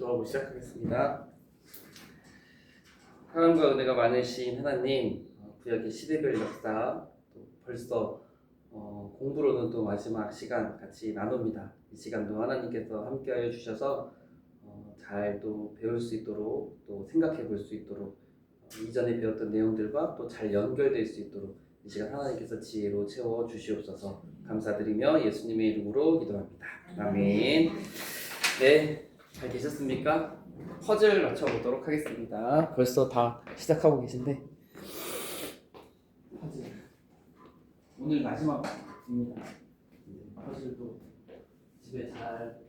기도하고 시작하겠습니다. 사랑과 은혜가 많으신 하나님, 구약의 시대별 역사, 또 벌써 공부로는 또 마지막 시간 같이 나눕니다. 이 시간도 하나님께서 함께하여 주셔서 잘 또 배울 수 있도록, 또 생각해 볼 수 있도록, 이전에 배웠던 내용들과 또 잘 연결될 수 있도록 이 시간 하나님께서 지혜로 채워 주시옵소서. 감사드리며 예수님의 이름으로 기도합니다. 아멘. 네, 잘 계셨습니까? 퍼즐 맞춰보도록 하겠습니다. 벌써 다 시작하고 계신데 퍼즐 오늘 마지막입니다. 퍼즐도 집에 잘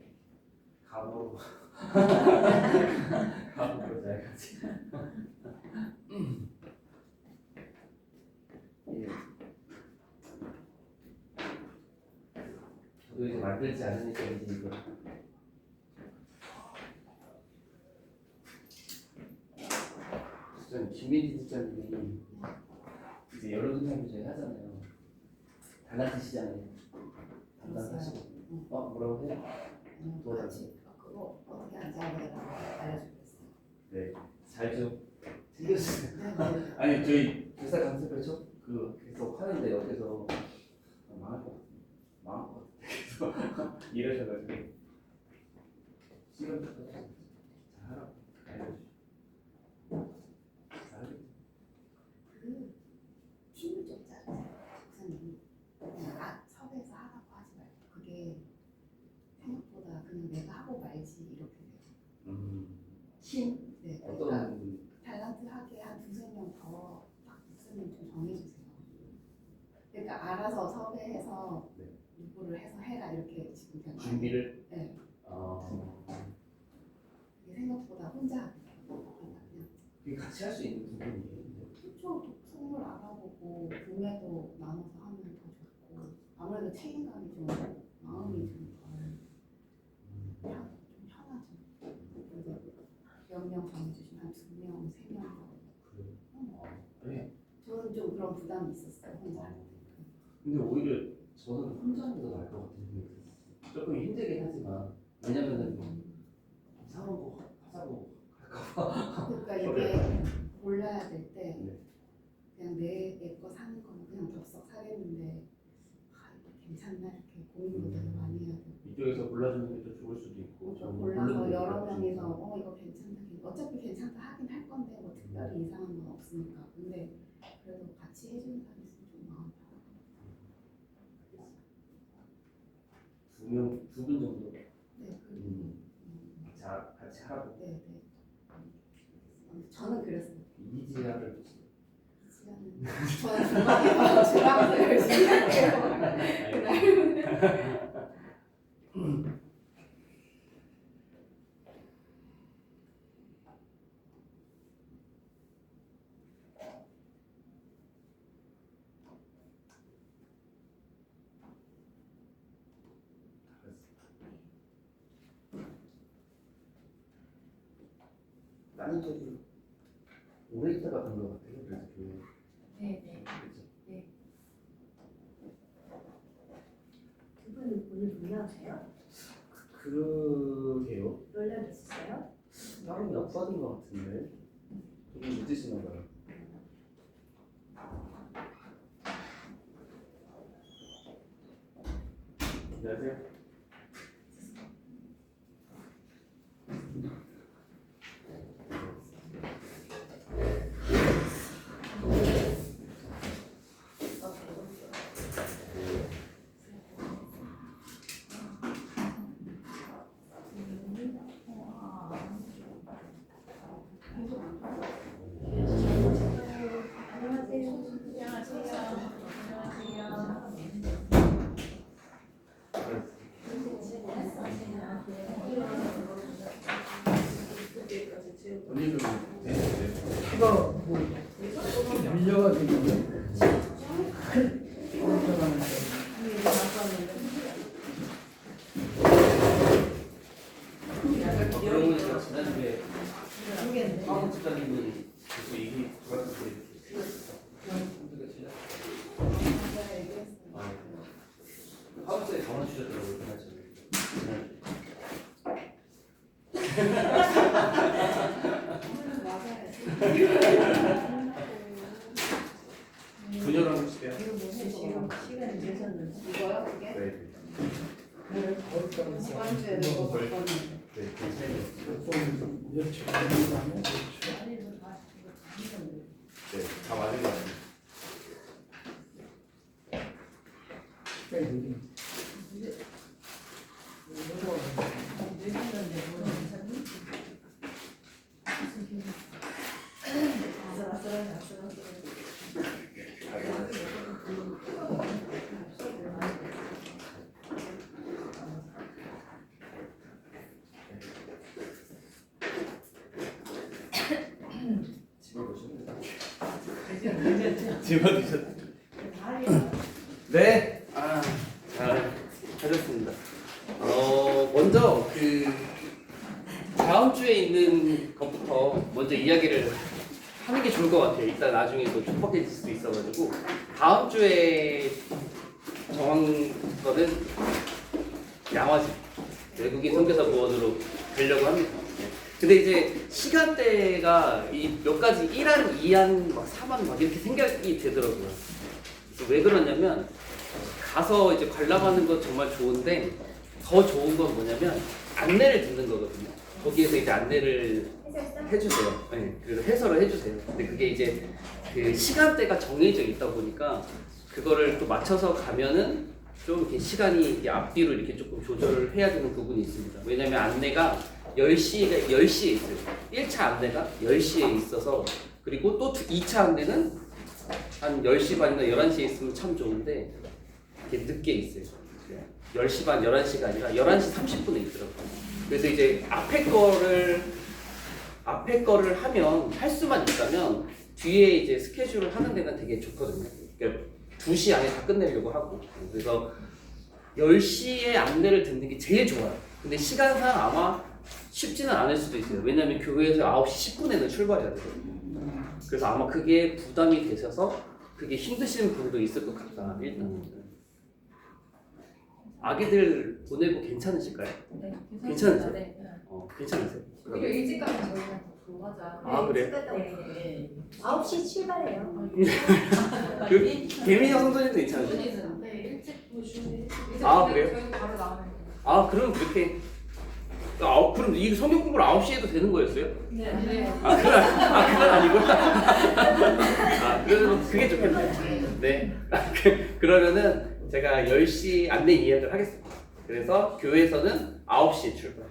가보고 가보고 잘 같이 예. 저도 이제 만들지 않으니까 이제 이거 김민희 집사님이 이제 여론조사를 저희 하잖아요. 달라지시잖아요. 담당하시고. 뭐라고 해요? 같이 그거 어떻게 하는지 알려주겠어요. 네, 잘 좀 챙겨주세요. 네. 아니 저희 교사 강습을 계속 하는데 옆에서 망할 것 같아요. 계속 이러셔가지고 시간 잘 하라고 알려주시고. 그 팀을 좀 짜주세요. 목사님 그냥 섭외해서 하라고 하지 말고 그게 생각보다 그냥 내가 하고 말지 이렇게 돼요. 팀? 네. 그러니까 어떤 탤런트하게 한 두세 명 더 목사님 좀 정해주세요. 그러니까 알아서 섭외해서 네. 누구를 해서 해라 이렇게 지금 그냥 준비를? 네. 이게 생각보다 혼자 하기 그냥 이게 같이 할 수 있는 부분이에요. 그쵸. 선물 알아보고 구매도 나눠서 하면 더 좋고 아무래도 책임감이 좀 마음이 좀덜 좀 편하죠. 그래서 몇 명 정해주시면 한 2명, 3명 정도. 네. 저는 좀 그런 부담이 있었어요. 혼자 할 때. 근데 오히려 저는 혼자 하는 게 더 나을 것 같은 생각이 들었어요. 조금 힘들긴 하지만 왜냐면은 이상한 거 하자고 그러니까 이게 골라야 될 때 네. 그냥 내 거 사는 거는 그냥 덥석 사겠는데 이거 괜찮나 이렇게 고민도 되게 많이 해야 되고 이쪽에서 골라주는 게 더 좋을 수도 있고 골라서 여러 명이서 이거 괜찮다 어차피 괜찮다 하긴 할 건데 뭐 특별히 이상한 건 없으니까 근데 그래도 같이 해주는 사람이 있으면 좀 마음 편하고 두 분 정도 네 같이 하라고. 네. 저는 그랬어요. 이지아를 저는 중간에서 주방에서 열심히 할게요. 나는 저기 오래 있다가 간 것 같아요. 그래서 네. 그렇죠. 두 분 오늘 문화세요? 그러게요. 연락 있으세요? 다른 몇 번인 것 같은데 조금 늦으시나 봐요. 안녕하세요. 분열하는 시대야. 시간이 늦었는데. 이거요? 그게? 네. 이번 주에 이거 봤거든요. 네, 괜찮아요. 아니 이거 다 늦었는데. 네, 다 맞은 것 같아요. 늦었는데 뭐 괜찮니? 집어드셨. 네. 아, 잘 하셨습니다. 먼저 그 다음 주에 있는 것부터 먼저 이야기를 하는 게 좋을 것 같아요. 일단 나중에 또 촉박해질 수도 있어가지고 다음 주에 정한 거는 양화집 외국인 선교사 무원으로 되려고 합니다. 근데 이제 시간대가 이 몇 가지 1안, 2안, 막 3안 막 이렇게 생각이 되더라고요. 그래서 왜 그러냐면 가서 이제 관람하는 건 정말 좋은데 더 좋은 건 뭐냐면 안내를 듣는 거거든요. 거기에서 이제 안내를 해주세요. 네, 그래서 해설을 해주세요. 근데 그게 이제 그 시간대가 정해져 있다 보니까 그거를 또 맞춰서 가면은 좀 이렇게 시간이 이렇게 앞뒤로 이렇게 조금 조절을 해야 되는 부분이 있습니다. 왜냐면 안내가 10시에 있어요. 1차 안내가 10시에 있어서 그리고 또 2차 안내는 한 10시 반이나 11시에 있으면 참 좋은데 이렇게 늦게 있어요. 10시 반, 11시가 아니라 11시 30분에 있더라고요. 그래서 이제 앞에 거를 하면 할 수만 있다면 뒤에 이제 스케줄을 하는 데가 되게 좋거든요. 그러니까 2시 안에 다 끝내려고 하고 그래서 10시에 안내를 듣는 게 제일 좋아요. 근데 시간상 아마 쉽지는 않을 수도 있어요. 왜냐면 교회에서 9시 10분에는 출발해야 되거든요. 그래서 아마 그게 부담이 되셔서 그게 힘드시는 분도 있을 것 같다. 일단은 아기들 보내고 괜찮으실까요? 네, 괜찮으세요? 네. 괜찮으세요? 오히려 일찍 가면 저희랑 더 좋아하자. 아, 그래요? 네. 9시 출발해요. 개미형 선생님도 괜찮으세요? 준이는 네 일찍 보시면 아, 그래요? 저희 바로 나오면 아, 그럼 그렇게 그럼 이 성경 공부를 9시에 해도 되는 거였어요? 네. 네. 그건 아니고. 그래도 그게 좋겠네요. 네. 그러면은 제가 10시 안내 예약을 하겠습니다. 그래서 교회에서는 9시에 출발.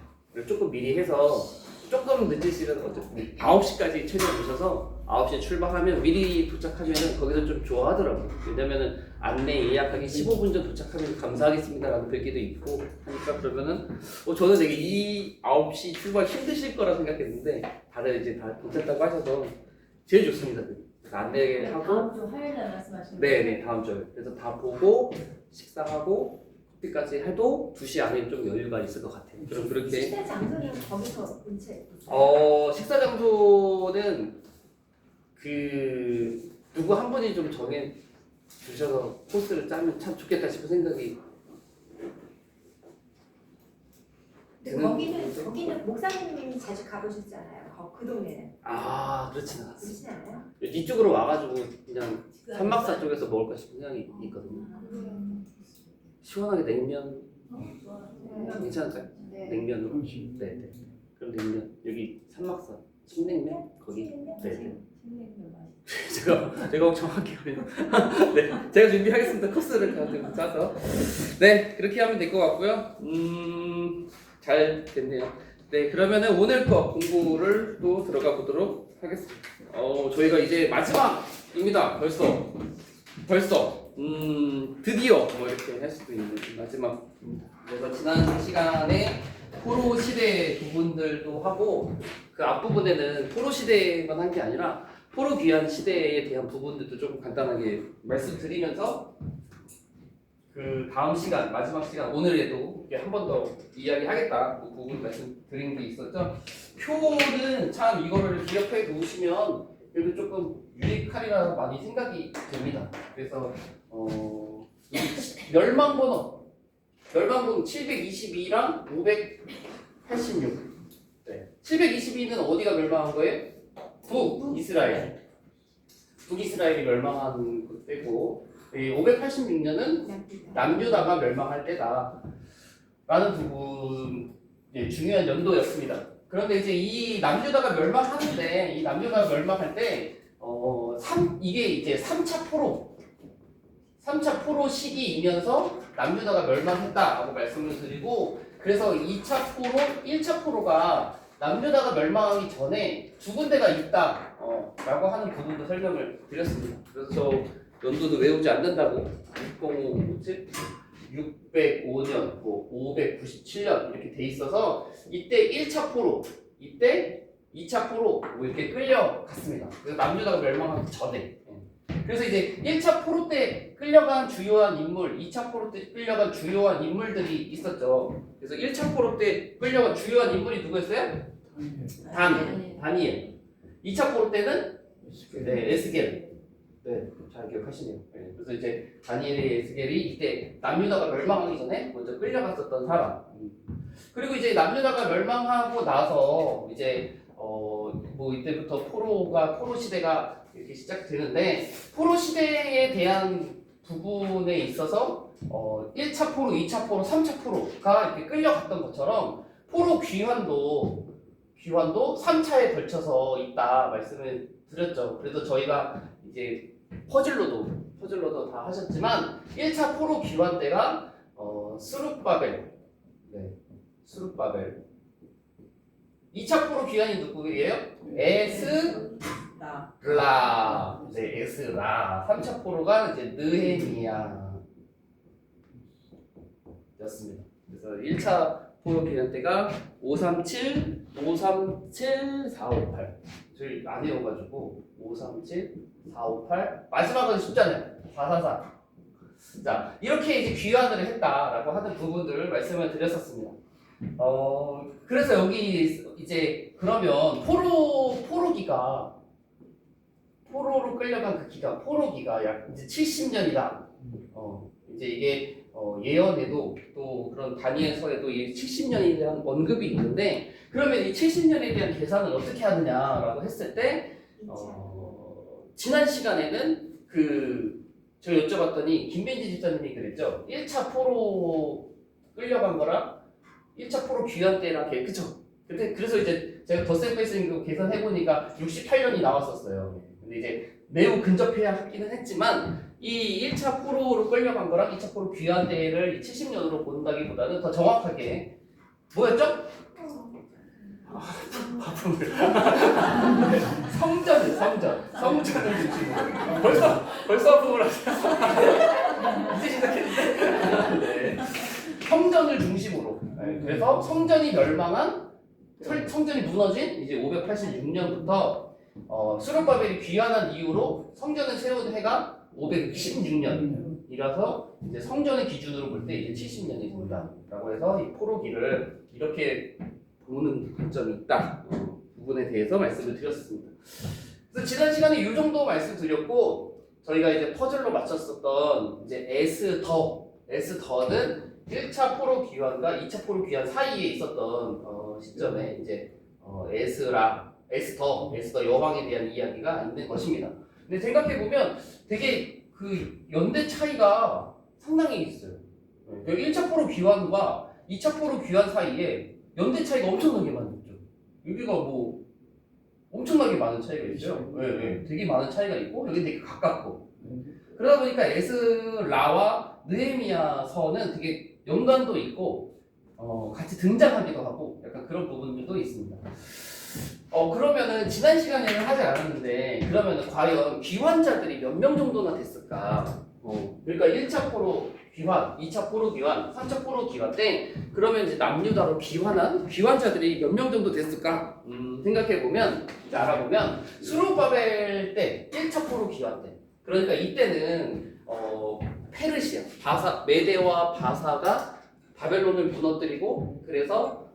조금 미리 해서 조금 늦으시면 어차피 9시까지 최대한 오셔서 9시에 출발하면 미리 도착하시면 거기서 좀 좋아하더라고요. 왜냐면은 안내 예약하기 15분 전 도착하면 감사하겠습니다라는 글귀도 있고 하니까 그러면은 저는 되게 이 9시 출발 힘드실 거라 생각했는데 다들 이제 다 괜찮다고 하셔서 제일 좋습니다. 안내를 하고 다음 주 화요일 날 말씀하시는 네네 다음 주에 그래서 다 보고 식사하고 커피까지 해도 2시 안에 좀 여유가 있을 것 같아요. 그럼 그렇게 식사 장소는 거기서 근처에 식사 장소는 그 누구 한 분이 좀 정해 주셔서 코스를 짜면 참 좋겠다 싶은 생각이 거기는 목사님이 자주 가보셨잖아요. 그 동네는 그렇진 않았어요. 그렇지 않아요? 이쪽으로 와가지고 그냥 산막사 쪽에서 먹을까 싶은 생각이 있거든요. 시원하게 냉면 괜찮을까요? 네. 냉면으로? 네네. 그럼 냉면 여기 산막사 신냉면 거기. 네네. 신냉면 맛있어. 제가 정확해요. 네, 제가 준비하겠습니다. 코스를 가지고 짜서. 네, 그렇게 하면 될 것 같고요. 잘 됐네요. 네, 그러면은 오늘 거 공부를 또 들어가 보도록 하겠습니다. 저희가 이제 마지막입니다. 벌써 드디어 뭐 이렇게 할 수도 있는 마지막. 그래서 지난 시간에 포로 시대 부분들도 하고 그 앞부분에는 포로 시대만 한 게 아니라 포로 귀환 시대에 대한 부분들도 조금 간단하게 말씀드리면서 그 다음 시간 마지막 시간 오늘에도 한 번 더 이야기하겠다 그 부분 말씀드린 게 있었죠. 표는 참 이거를 기억해 놓으시면 그래도 조금 유익하리라 많이 생각이 됩니다. 그래서 멸망번호 722랑 586 네. 722는 어디가 멸망한 거예요? 북이스라엘. 북이스라엘이 멸망한 때고 586년은 남유다가 멸망할 때다. 라는 부분 중요한 연도였습니다. 그런데 이제 이 남유다가 멸망하는데 이 남유다가 멸망할 때 이게 이제 3차 포로 시기이면서 남유다가 멸망했다라고 말씀을 드리고 그래서 2차 포로, 1차 포로가 남유다가 멸망하기 전에 두 군데가 있다 라고 하는 부분도 설명을 드렸습니다. 그래서 저 연도도 외우지 않는다고 605년, 뭐 597년 이렇게 돼 있어서 이때 1차 포로, 이때 2차 포로 뭐 이렇게 끌려갔습니다. 그래서 남유다가 멸망하기 전에. 그래서 이제 1차 포로 때 끌려간 주요한 인물, 2차 포로 때 끌려간 주요한 인물들이 있었죠. 그래서 1차 포로 때 끌려간 주요한 인물이 누구였어요? 다니엘. 2차 포로 때는 에스겔. 네, 잘 기억하시네요. 네, 그래서 이제 다니엘의 에스겔이 이때 남유다가 멸망하기 전에 먼저 끌려갔었던 사람. 그리고 이제 남유다가 멸망하고 나서 이제 뭐 이때부터 포로 시대가 이렇게 시작되는데 포로 시대에 대한 부분에 있어서 1차 포로, 2차 포로, 3차 포로가 이렇게 끌려갔던 것처럼 포로 귀환도 3차에 걸쳐서 있다 말씀을 드렸죠. 그래서 저희가 이제 퍼즐로도 다 하셨지만 1차 포로 귀환 때가 스룹바벨 2차 포로 귀환이 누구예요? 에스라. 에스라. 3차 포로가 이제 느헤미야 였습니다. 그래서 1차 포로 귀환 때가 537, 458 저희 안 외워가지고 537, 458 마지막은 숫자는 444. 자 이렇게 이제 귀환을 했다라고 하는 부분들을 말씀을 드렸었습니다. 그래서 여기 이제 그러면 포로로 끌려간 그 기간 포로기가 약 이제 70년이다. 이제 이게 예언에도 또 그런 다니엘서에도 이 70년에 대한 언급이 있는데 그러면 이 70년에 대한 계산을 어떻게 하느냐라고 했을 때 지난 시간에는 저 여쭤봤더니 김민지 집사님이 그랬죠. 1차 포로 끌려간 거랑 1차 포로 귀환 때랑 그쵸? 근데 그래서 이제 제가 덧셈 계산해 보니까 68년이 나왔었어요. 근데 이제 매우 근접해야 하기는 했지만 이 1차 포로로 끌려간 거랑 2차 포로 귀환 때를 70년으로 본다기보다는 더 정확하게 뭐였죠? 성전을 중심으로 벌써 화풍을 하셨어요. 이제 시작했는데 네. 성전을 중심으로 그래서 성전이 무너진 이제 586년부터 스룹바벨이 귀환한 이후로 성전을 세운 해가 516년이라서 이제 성전의 기준으로 볼 때 이제 70년이 된다라고 해서 이 포로기를 이렇게 보는 관점이 있다 부분에 대해서 말씀을 드렸습니다. 그래서 지난 시간에 이 정도 말씀드렸고 저희가 이제 퍼즐로 맞췄었던 이제 에스더는 1차 포로 귀환과 2차 포로 귀환 사이에 있었던 시점에 이제 에스더 여왕에 대한 이야기가 있는 것입니다. 근데 생각해 보면 되게 그 연대 차이가 상당히 있어요. 1차 포로 귀환과 2차 포로 귀환 사이에 연대 차이가 엄청나게 많죠. 여기가 뭐 엄청나게 많은 차이가 있죠. 네, 되게 많은 차이가 있고 여기 되게 가깝고 그러다 보니까 에스라와 느헤미야서는 되게 연관도 있고 같이 등장하기도 하고 약간 그런 부분들도 있습니다. 그러면은 지난 시간에는 하지 않았는데 그러면은 과연 귀환자들이 몇 명 정도나 됐을까? 그러니까 1차 포로 귀환, 2차 포로 귀환, 3차 포로 귀환 때 그러면 이제 남유다로 귀환한 귀환자들이 몇 명 정도 됐을까? 생각해보면 알아보면 스룹바벨 때 1차 포로 귀환 때 그러니까 이때는 페르시아, 메대와 바사가 바벨론을 무너뜨리고 그래서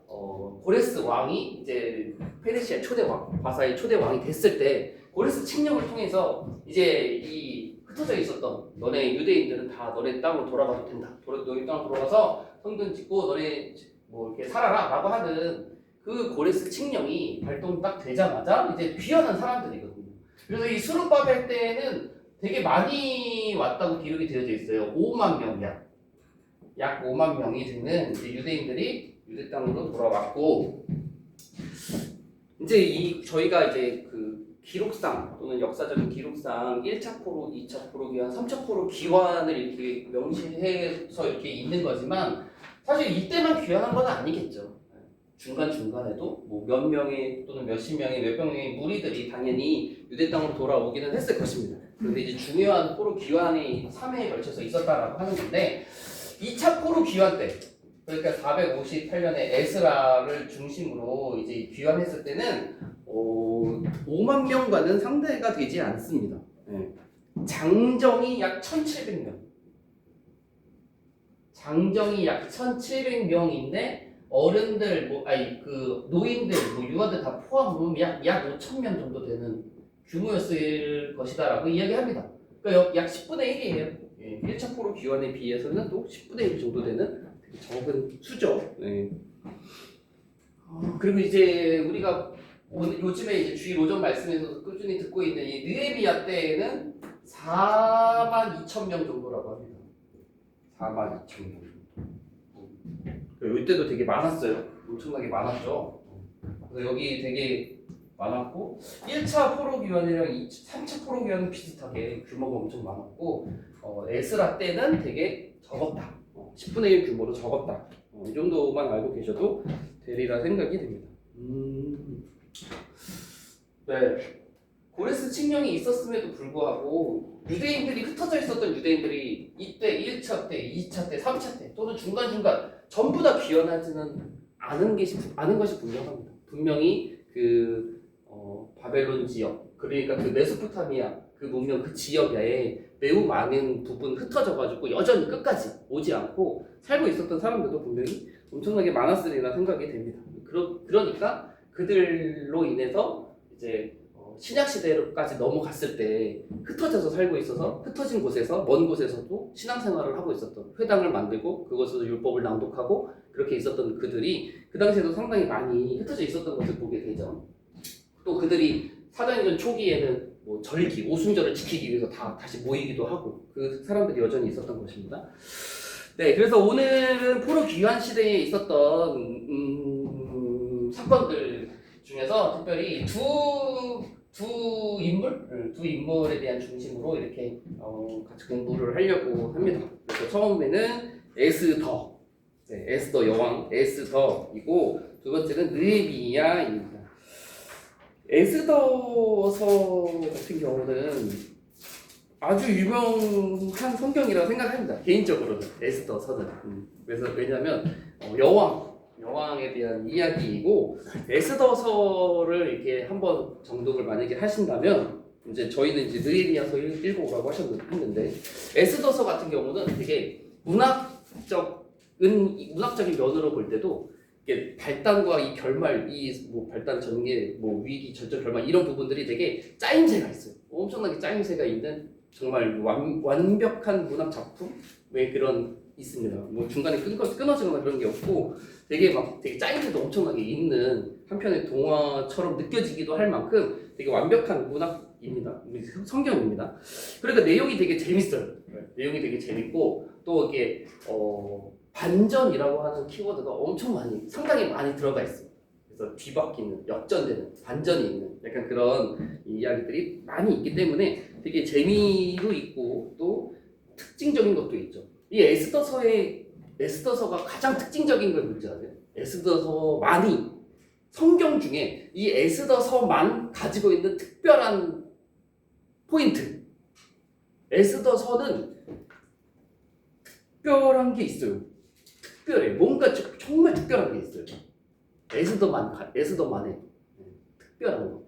고레스 왕이 이제 페르시아 초대왕, 바사의 초대왕이 됐을 때 고레스 칙령을 통해서 이제 이 흩어져 있었던 너네 유대인들은 다 너네 땅으로 돌아가도 된다. 너네 땅으로 돌아가서 성전 짓고 너네 뭐 이렇게 살아라 라고 하는 그 고레스 칙령이 발동 딱 되자마자 이제 귀환한 사람들이거든요. 그래서 이 수르밥 할 때는 되게 많이 왔다고 기록이 되어져 있어요. 5만 명 약 5만 명이 되는 이제 유대인들이 유대 땅으로 돌아왔고, 이제 저희가 이제 그 기록상 또는 역사적인 기록상 1차 포로, 2차 포로 귀환, 3차 포로 귀환을 이렇게 명시해서 이렇게 있는 거지만 사실 이때만 귀환한 건 아니겠죠. 중간중간에도 뭐 몇 명의 또는 몇십 명의 몇백 명의 무리들이 당연히 유대 땅으로 돌아오기는 했을 것입니다. 그런데 이제 중요한 포로 귀환이 3회에 걸쳐서 있었다라고 하는 건데, 2차 포로 귀환 때, 그러니까 458년에 에스라를 중심으로 이제 귀환했을 때는 5만 명과는 상대가 되지 않습니다. 네. 장정이 약 1,700명. 장정이 약 1,700명인데 어른들 그 노인들 유아들 다 포함하면 약 5,000명 정도 되는 규모였을 것이다라고 이야기합니다. 그러니까 약 10분의 1이에요. 예, 1차 포로 귀환에 비해서는 또 10분의 1 정도 되는 되게 적은 수죠. 예. 그리고 이제 우리가 요즘에 이제 주일 오전 말씀에서 꾸준히 듣고 있는 이 느헤미야 때에는 42,000명 정도라고 합니다. 42,000명. 이때도 되게 많았어요. 엄청나게 많았죠. 그래서 여기 되게 많았고, 1차 포로 귀환이랑 3차 포로 귀환은 비슷하게 규모가 엄청 많았고, 에스라 때는 되게 적었다. 10분의 1 규모로 적었다. 이 정도만 알고 계셔도 되리라 생각이 됩니다. 네. 고레스 칙령이 있었음에도 불구하고 유대인들이 흩어져 있었던 유대인들이 이때 1차 때, 2차 때, 3차 때 또는 중간중간 전부 다 귀환하지는 않은 것이 분명합니다. 분명히 그 바벨론 지역, 그러니까 그 메소포타미아 그 문명 그 지역에 매우 많은 부분 흩어져가지고 여전히 끝까지 오지 않고 살고 있었던 사람들도 분명히 엄청나게 많았으리라 생각이 됩니다. 그러니까 그들로 인해서 이제 신약 시대로까지 넘어갔을 때 흩어져서 살고 있어서 흩어진 곳에서 먼 곳에서도 신앙생활을 하고 있었던, 회당을 만들고 그것에서 율법을 낭독하고 그렇게 있었던 그들이 그 당시에도 상당히 많이 흩어져 있었던 것을 보게 되죠. 또 그들이 사도행전 초기에는 뭐 절기, 오순절을 지키기 위해서 다시 모이기도 하고 그 사람들이 여전히 있었던 것입니다. 네, 그래서 오늘은 포로 귀환 시대에 있었던 사건들 중에서 특별히 두 인물에 대한 중심으로 이렇게 같이 공부를 하려고 합니다. 그래서 처음에는 에스더, 네, 에스더 여왕 에스더이고, 두 번째는 느헤미야입니다. 에스더서 같은 경우는 아주 유명한 성경이라고 생각합니다. 개인적으로는 에스더서는. 그래서 왜냐하면 여왕에 대한 이야기이고, 에스더서를 이렇게 한번 정독을 만약에 하신다면, 이제 저희는 이제 느헤미야서 읽어보라고 하셨는데, 에스더서 같은 경우는 되게 문학적인 면으로 볼 때도 이게 발단과 이 결말, 뭐 발단 전개, 뭐 위기, 절정, 결말 이런 부분들이 되게 짜임새가 있어요. 엄청나게 짜임새가 있는 정말 완벽한 문학 작품의 그런 있습니다. 뭐 중간에 끊어지거나 그런 게 없고 되게 짜임새도 엄청나게 있는 한편의 동화처럼 느껴지기도 할 만큼 되게 완벽한 문학입니다. 성경입니다. 그러니까 내용이 되게 재밌어요. 내용이 되게 재밌고 또 이게 반전이라고 하는 키워드가 상당히 많이 들어가 있어요. 그래서 뒤바뀌는, 역전되는, 반전이 있는 약간 그런 이야기들이 많이 있기 때문에 되게 재미도 있고 또 특징적인 것도 있죠. 이 에스더서가 가장 특징적인 건 뭔지 아세요? 에스더서만이 성경 중에 이 에스더서만 가지고 있는 특별한 포인트. 에스더서는 특별한 게 있어요. 특별해. 뭔가 정말 특별한 게 있어요. 에스더만의 특별한 거.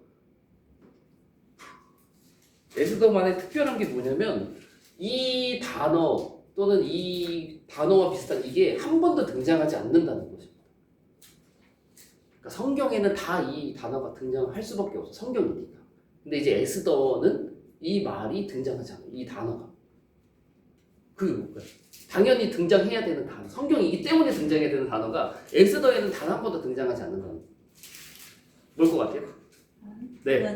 에스더만의 특별한 게 뭐냐면 이 단어 또는 이 단어와 비슷한 이게 한 번도 등장하지 않는다는 것입니다. 그러니까 성경에는 다 이 단어가 등장할 수밖에 없어. 성경이니까. 근데 이제 에스더는 이 말이 등장하지 않아요. 이 단어가. 그게 뭘까요? 당연히 등장해야 되는 단어, 성경이기 때문에 등장해야 되는 단어가 에스더에는 단 한 번도 등장하지 않는다는 거예요. 뭘 것 같아요? 네,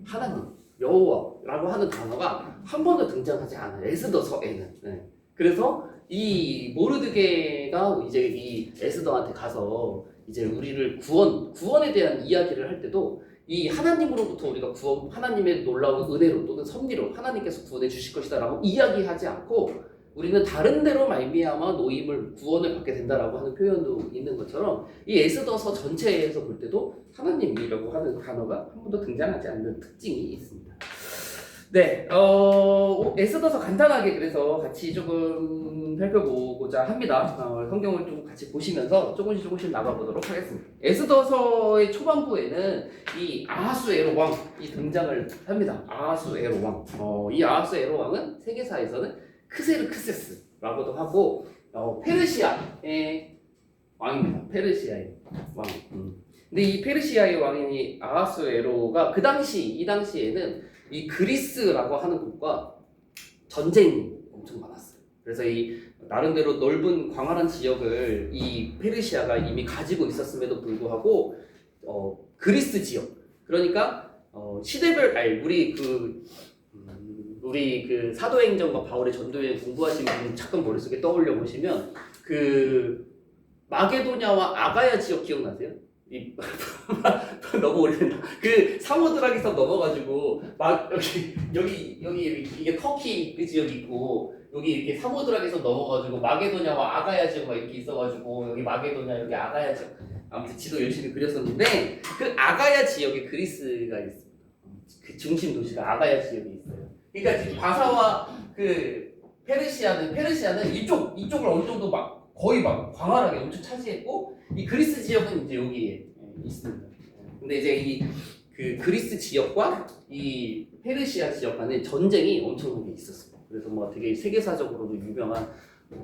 하나님, 여호와라고 하는 단어가 한 번도 등장하지 않아요. 에스더서에는. 네. 그래서 이 모르드게가 이제 이 에스더한테 가서 이제 우리를 구원에 대한 이야기를 할 때도 이 하나님으로부터 우리가 하나님의 놀라운 은혜로 또는 섭리로 하나님께서 구원해 주실 것이다라고 이야기하지 않고 우리는 다른 데로 말미암아 노임을 구원을 받게 된다라고 하는 표현도 있는 것처럼 이 에스더서 전체에서 볼 때도 하나님이라고 하는 단어가 한 번도 등장하지 않는 특징이 있습니다. 네, 에스더서 간단하게 그래서 같이 조금 살펴보고자 합니다. 성경을 좀 같이 보시면서 조금씩 나가보도록 하겠습니다. 에스더서의 초반부에는 이 아하수에로 왕이 등장을 합니다. 아하수에로 왕. 이 아하수에로 왕은 세계사에서는 크세르크세스라고도 하고 페르시아의 왕입니다. 페르시아의 왕. 근데 이 페르시아의 왕인 아하수에로가 이 당시에는 이 그리스라고 하는 곳과 전쟁이 엄청 많았어요. 그래서 이 나름대로 넓은 광활한 지역을 이 페르시아가 이미 가지고 있었음에도 불구하고 그리스 지역, 그러니까 시대별 우리 그 사도행전과 바울의 전도여행 공부하신 분 잠깐 머릿속에 떠올려 보시면 그 마게도냐와 아가야 지역 기억나세요? 너무 오래된다. 그 사모드락에서 넘어가지고 막 여기 이게 터키 그 지역이 있고 여기 이렇게 사모드락에서 넘어가지고 마게도냐와 아가야 지역 막 이렇게 있어가지고 여기 마게도냐 여기 아가야 지역, 아무튼 지도 열심히 그렸었는데 그 아가야 지역에 그리스가 있습니다. 그 중심 도시가 아가야 지역에 있어요. 그러니까 지금 바사와 그 페르시아는 이쪽을 어느 정도 막 거의 막 광활하게 엄청 차지했고 이 그리스 지역은 이제 여기에 있습니다. 근데 이제 이 그 그리스 지역과 이 페르시아 지역 간에 전쟁이 엄청나게 있었습니다. 그래서 뭐 되게 세계사적으로도 유명한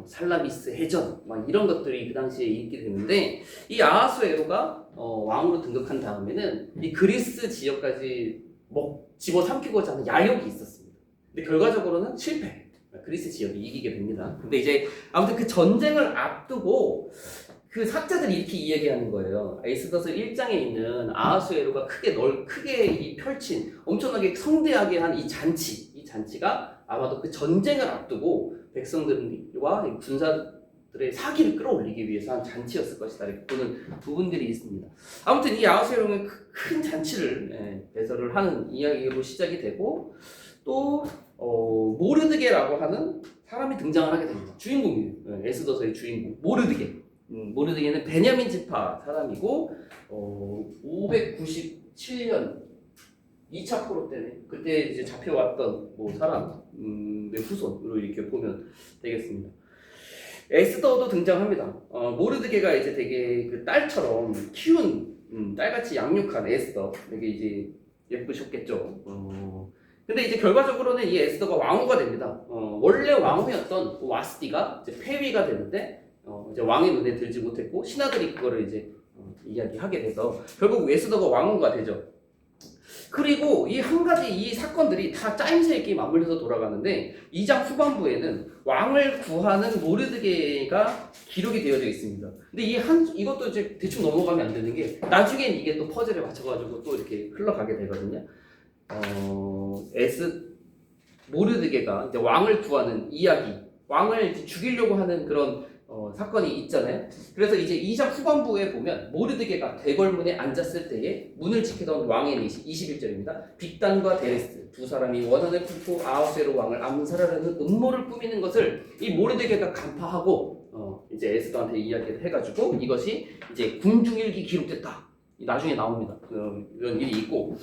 살라미스 해전 막 이런 것들이 그 당시에 있게 되는데 이 아하수에로가 왕으로 등극한 다음에는 이 그리스 지역까지 집어삼키고자 하는 야욕이 있었습니다. 근데 결과적으로는 실패. 그리스 지역이 이기게 됩니다. 근데 이제 아무튼 그 전쟁을 앞두고 그 학자들이 이렇게 이야기하는 거예요. 에스더서 1장에 있는 아하수에로가 크게 펼친 엄청나게 성대하게 한 이 잔치가 아마도 그 전쟁을 앞두고 백성들과 군사들의 사기를 끌어올리기 위해서 한 잔치였을 것이다. 이렇게 보는 부분들이 있습니다. 아무튼 이 아하수에로는 큰 잔치를 배설을 하는 이야기로 시작이 되고 또 모르드게라고 하는 사람이 등장을 하게 됩니다. 주인공이에요. 에스더서의 주인공 모르드게. 모르드게는 베냐민 지파 사람이고 597년 2차 포로 때네. 그때 이제 잡혀왔던 사람의 후손으로 이렇게 보면 되겠습니다. 에스더도 등장합니다. 모르드게가 이제 되게 그 딸처럼 키운 딸같이 양육한 에스더. 되게 이제 예쁘셨겠죠. 근데 이제 결과적으로는 이 에스더가 왕후가 됩니다. 원래 왕후였던 와스티가 이제 폐위가 되는데 이제 왕의 눈에 들지 못했고 신하들이 그거를 이제 이야기하게 돼서 결국 에스더가 왕후가 되죠. 그리고 이 한 가지 이 사건들이 다 짜임새 있게 맞물려서 돌아가는데 2장 후반부에는 왕을 구하는 모르드게가 기록이 되어져 있습니다. 근데 이것도 이제 대충 넘어가면 안 되는 게 나중엔 이게 또 퍼즐에 맞춰가지고 또 이렇게 흘러가게 되거든요. 모르드게가 이제 왕을 구하는 이야기, 왕을 이제 죽이려고 하는 그런 사건이 있잖아요. 그래서 이제 2장 후반부에 보면 모르드게가 대궐문에 앉았을 때에 문을 지키던 왕의 넷이 21절입니다. 빅단과 데레스 두 사람이 원한을 품고 아하수에로 왕을 암살하려는 음모를 꾸미는 것을 이 모르드게가 간파하고 이제 에스더한테 이야기를 해가지고 이것이 이제 궁중일기 기록됐다. 나중에 나옵니다. 이런 일이 있고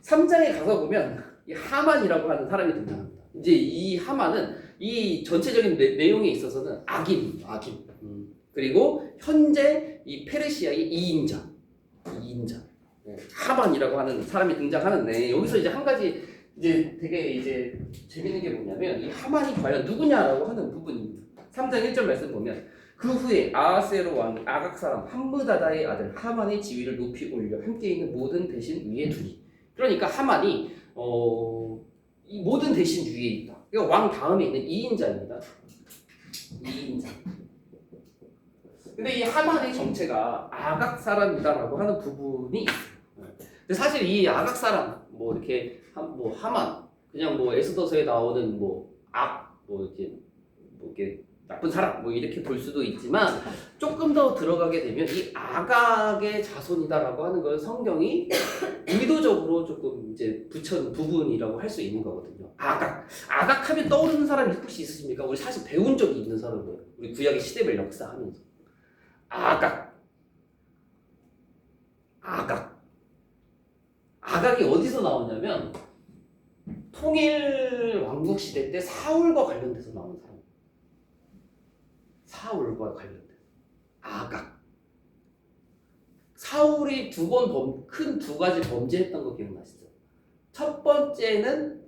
3장에 가서 보면 이 하만이라고 하는 사람이 등장합니다. 이제 이 하만은 이 전체적인 내용에 있어서는 악인. 그리고 현재 이 페르시아의 2인자. 하만이라고 하는 사람이 등장하는데 여기서 이제 한 가지 이제 되게 이제 재밌는 게 뭐냐면 이 하만이 과연 누구냐라고 하는 부분입니다. 3장 1절 말씀 보면 그 후에 아하수에로 왕 아각 사람 함므다다의 아들 하만의 지위를 높이 올려 함께 있는 모든 대신 위에 두니. 그러니까 하만이 이 모든 대신 위에 있다. 그러니까 왕 다음에 있는 2인자입니다. 2인자. 근데 이 하만의 정체가 아각 사람이다라고 하는 부분이 있어요. 사실 이 아각 사람 뭐 이렇게 뭐 하만 그냥 뭐 에스더서에 나오는 뭐 이렇게 나쁜 사람 뭐 이렇게 볼 수도 있지만 조금 더 들어가게 되면 이 아각의 자손이다라고 하는 걸 성경이 의도적으로 조금 이제 붙여놓은 부분이라고 할 수 있는 거거든요. 아각하면 떠오르는 사람이 혹시 있으십니까? 우리 사실 배운 적이 있는 사람이에요. 우리 구약의 시대별 역사하면서 아각이 어디서 나오냐면 통일 왕국 시대 때 사울과 관련돼서 나온 사람. 사울과 관련돼서 아각. 사울이 큰 두 가지 범죄했던 거 기억나시죠? 첫 번째는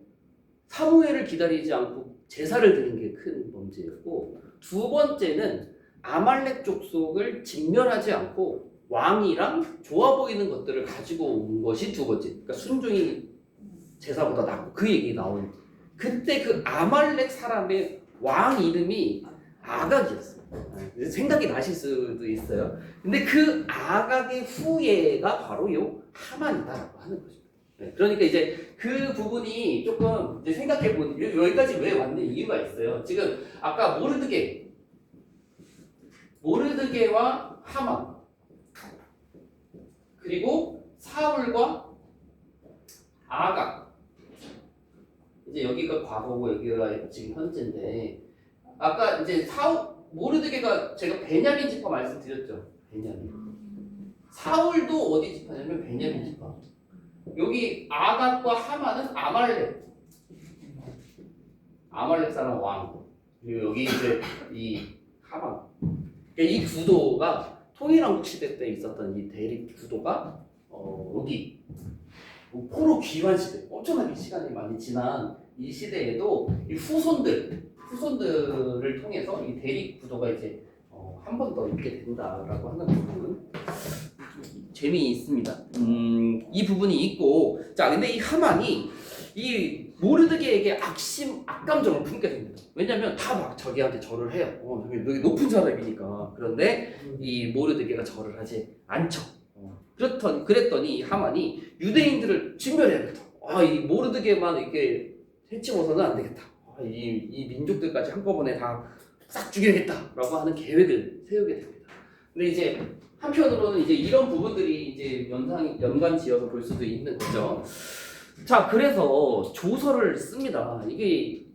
사무엘을 기다리지 않고 제사를 드린 게 큰 범죄였고, 두 번째는 아말렉 족속을 진멸하지 않고 왕이랑 좋아 보이는 것들을 가지고 온 것이 두 번째. 그러니까 순종이 제사보다 낫고 그 얘기 나오는. 그때 그 아말렉 사람의 왕 이름이 아각이었어요. 생각이 나실 수도 있어요. 근데 그 아각의 후예가 바로 요 하만이다라고 하는 거죠. 그러니까 이제 그 부분이 조금 이제 생각해 보면 여기까지 왜 왔는 이유가 있어요. 지금 아까 모르드게와 하만 그리고 사울과 아각. 이제 여기가 과거고 여기가 지금 현재인데 아까 이제 모르드게가 제가 베냐민 지파 말씀드렸죠. 베냐민. 사울도 어디 지파냐면 베냐민 지파. 여기 아각과 하만은 아말렉 사람 왕. 그리고 여기 이제 이 하만. 그러니까 이 구도가 통일왕국 시대 때 있었던 이 대립 구도가 여기 포로 귀환 시대, 엄청나게 시간이 많이 지난 이 시대에도 이 후손들을 통해서 이 대립 구도가 이제 한 번 더 있게 된다라고 하는 부분은 재미있습니다. 이 부분이 있고, 자, 근데 이 하만이 이 모르드게에게 악감정을 품게 됩니다. 왜냐면 다 막 저기한테 절을 해요. 여기 높은 사람이니까. 그런데 이 모르드게가 절을 하지 않죠. 그랬더니 하만이 유대인들을 진멸해야겠다. 이 모르드게만 이렇게 해치워서는 안 되겠다. 이 민족들까지 한꺼번에 다 싹 죽여야겠다라고 하는 계획을 세우게 됩니다. 근데 이제 한편으로는 이제 이런 부분들이 이제 연관지어서 볼 수도 있는 거죠. 자, 그래서 조서를 씁니다. 이게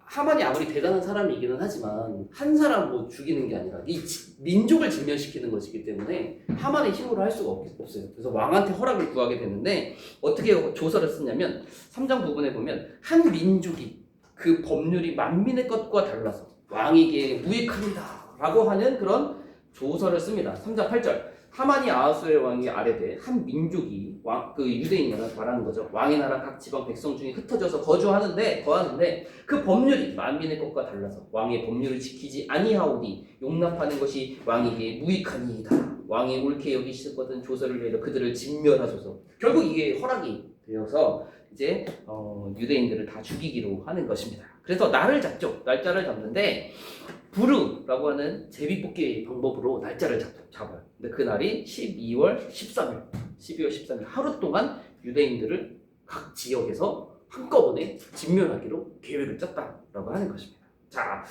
하만이 아무리 대단한 사람이기는 하지만 한 사람 뭐 죽이는 게 아니라 이 민족을 진멸시키는 것이기 때문에 하만의 힘으로 할 수가 없어요. 그래서 왕한테 허락을 구하게 되는데 어떻게 조서를 쓰냐면 3장 부분에 보면 한 민족이 그 법률이 만민의 것과 달라서 왕에게 무익합니다 라고 하는 그런 조서를 씁니다. 3장 8절 하만이 아하수의 왕이 아래되 한 민족이 그 유대인이라고 말하는 거죠. 왕의 나라 각 지방 백성 중에 흩어져서 거하는데 그 법률이 만민의 것과 달라서 왕의 법률을 지키지 아니하오니 용납하는 것이 왕에게 무익하니이다. 왕이 옳게 여기시거든 조서를 내려 그들을 진멸하소서. 결국 이게 허락이 되어서 이제 유대인들을 다 죽이기로 하는 것입니다. 그래서 날짜를 잡는데 부르라고 하는 제비뽑기 방법으로 날짜를 잡아요. 근데 그 날이 12월 13일 하루 동안 유대인들을 각 지역에서 한꺼번에 진멸하기로 계획을 짰다라고 하는 것입니다. 자,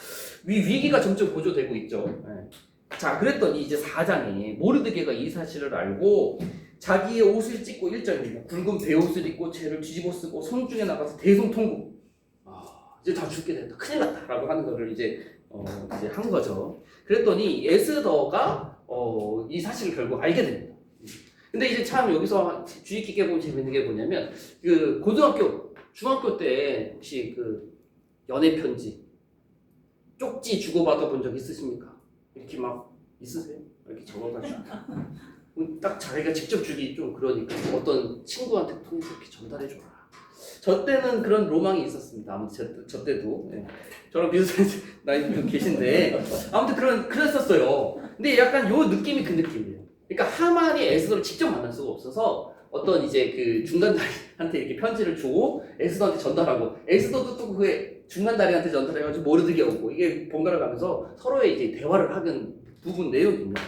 위기가 점점 고조되고 있죠. 자, 그랬더니 이제 4장에 모르드게가 이 사실을 알고 자기의 옷을 찢고 1절입니다. 굵은 베옷을 입고 죄를 뒤집어 쓰고 성중에 나가서 대성통곡. 이제 다 죽게 된다. 큰일 났다라고 하는 거를 이제 한 거죠. 그랬더니 에스더가 이 사실을 결국 알게 됩니다. 근데 이제 참 여기서 주의 깊게 보면 재밌는 게 뭐냐면 그 중학교 때 혹시 그 연애 편지 쪽지 주고받아 본 적 있으십니까? 이렇게 막 있으세요? 이렇게 적어가지고 딱 자기가 직접 주기 좀 그러니까 어떤 친구한테 통해서 이렇게 전달해줘라. 저 때는 그런 로망이 있었습니다. 아무튼 저 때도 저랑 비슷한 나이 좀 계신데 아무튼 그랬었어요. 근데 약간 요 느낌이 그 느낌이에요. 그러니까 하만이 에스더를 직접 만날 수가 없어서 어떤 이제 그 중간다리한테 이렇게 편지를 주고 에스더한테 전달하고 에스더도 또 그 중간다리한테 전달해가지고 모르드게 오고 이게 번갈아 가면서 서로의 이제 대화를 하는 부분 내용입니다.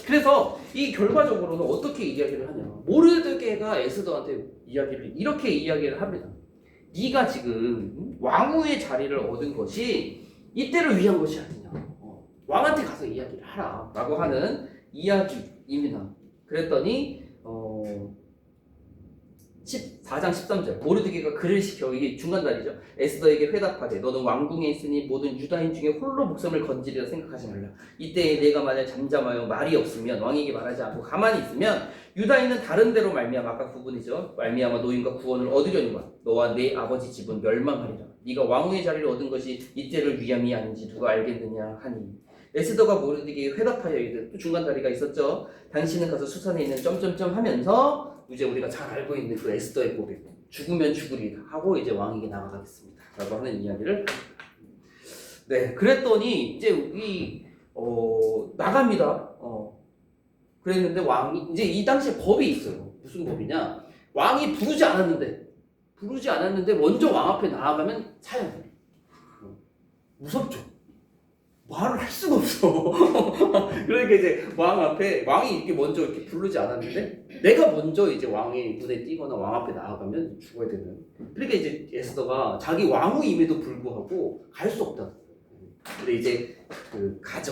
그래서 이 결과적으로는 어떻게 이야기를 하냐. 모르드게가 에스더한테 이야기를 이렇게 이야기를 합니다. 네가 지금 왕후의 자리를 얻은 것이 이때를 위한 것이 아니냐. 왕한테 가서 이야기를 하라 라고 하는 이야기입니다. 그랬더니 14장 13절 모르드게가 글을 시켜 이게 중간다리죠. 에스더에게 회답하되 너는 왕궁에 있으니 모든 유다인 중에 홀로 목숨을 건지리라 생각하지 말라. 이때에 내가 만약 잠잠하여 말이 없으면 왕에게 말하지 않고 가만히 있으면 유다인은 다른 데로 말미암아 아까 부분이죠. 말미암아 노임과 구원을 얻으려니와 너와 내 아버지 집은 멸망하리라. 네가 왕후의 자리를 얻은 것이 이때를 위함이 아닌지 누가 알겠느냐 하니 에스더가 모르드게에게 회답하여 이르되 또 중간다리가 있었죠. 당신은 가서 수산에 있는 점점점 하면서 이제 우리가 잘 알고 있는 그 에스더의 고백 죽으면 죽으리다 하고 이제 왕에게 나아가겠습니다 라고 하는 이야기를 네 그랬더니 이제 나갑니다. 그랬는데 왕이 이제 이 당시에 법이 있어요. 무슨 법이냐, 왕이 부르지 않았는데 먼저 왕 앞에 나아가면 사형. 무섭죠. 말을 할 수가 없어. 그러니까 이제 왕 앞에 왕이 이렇게 먼저 이렇게 부르지 않았는데 내가 먼저 이제 왕의 눈에 띄거나 왕 앞에 나아가면 죽어야 되는. 그러니까 이제 에스더가 자기 왕후임에도 불구하고 갈 수 없다. 근데 이제 가죠.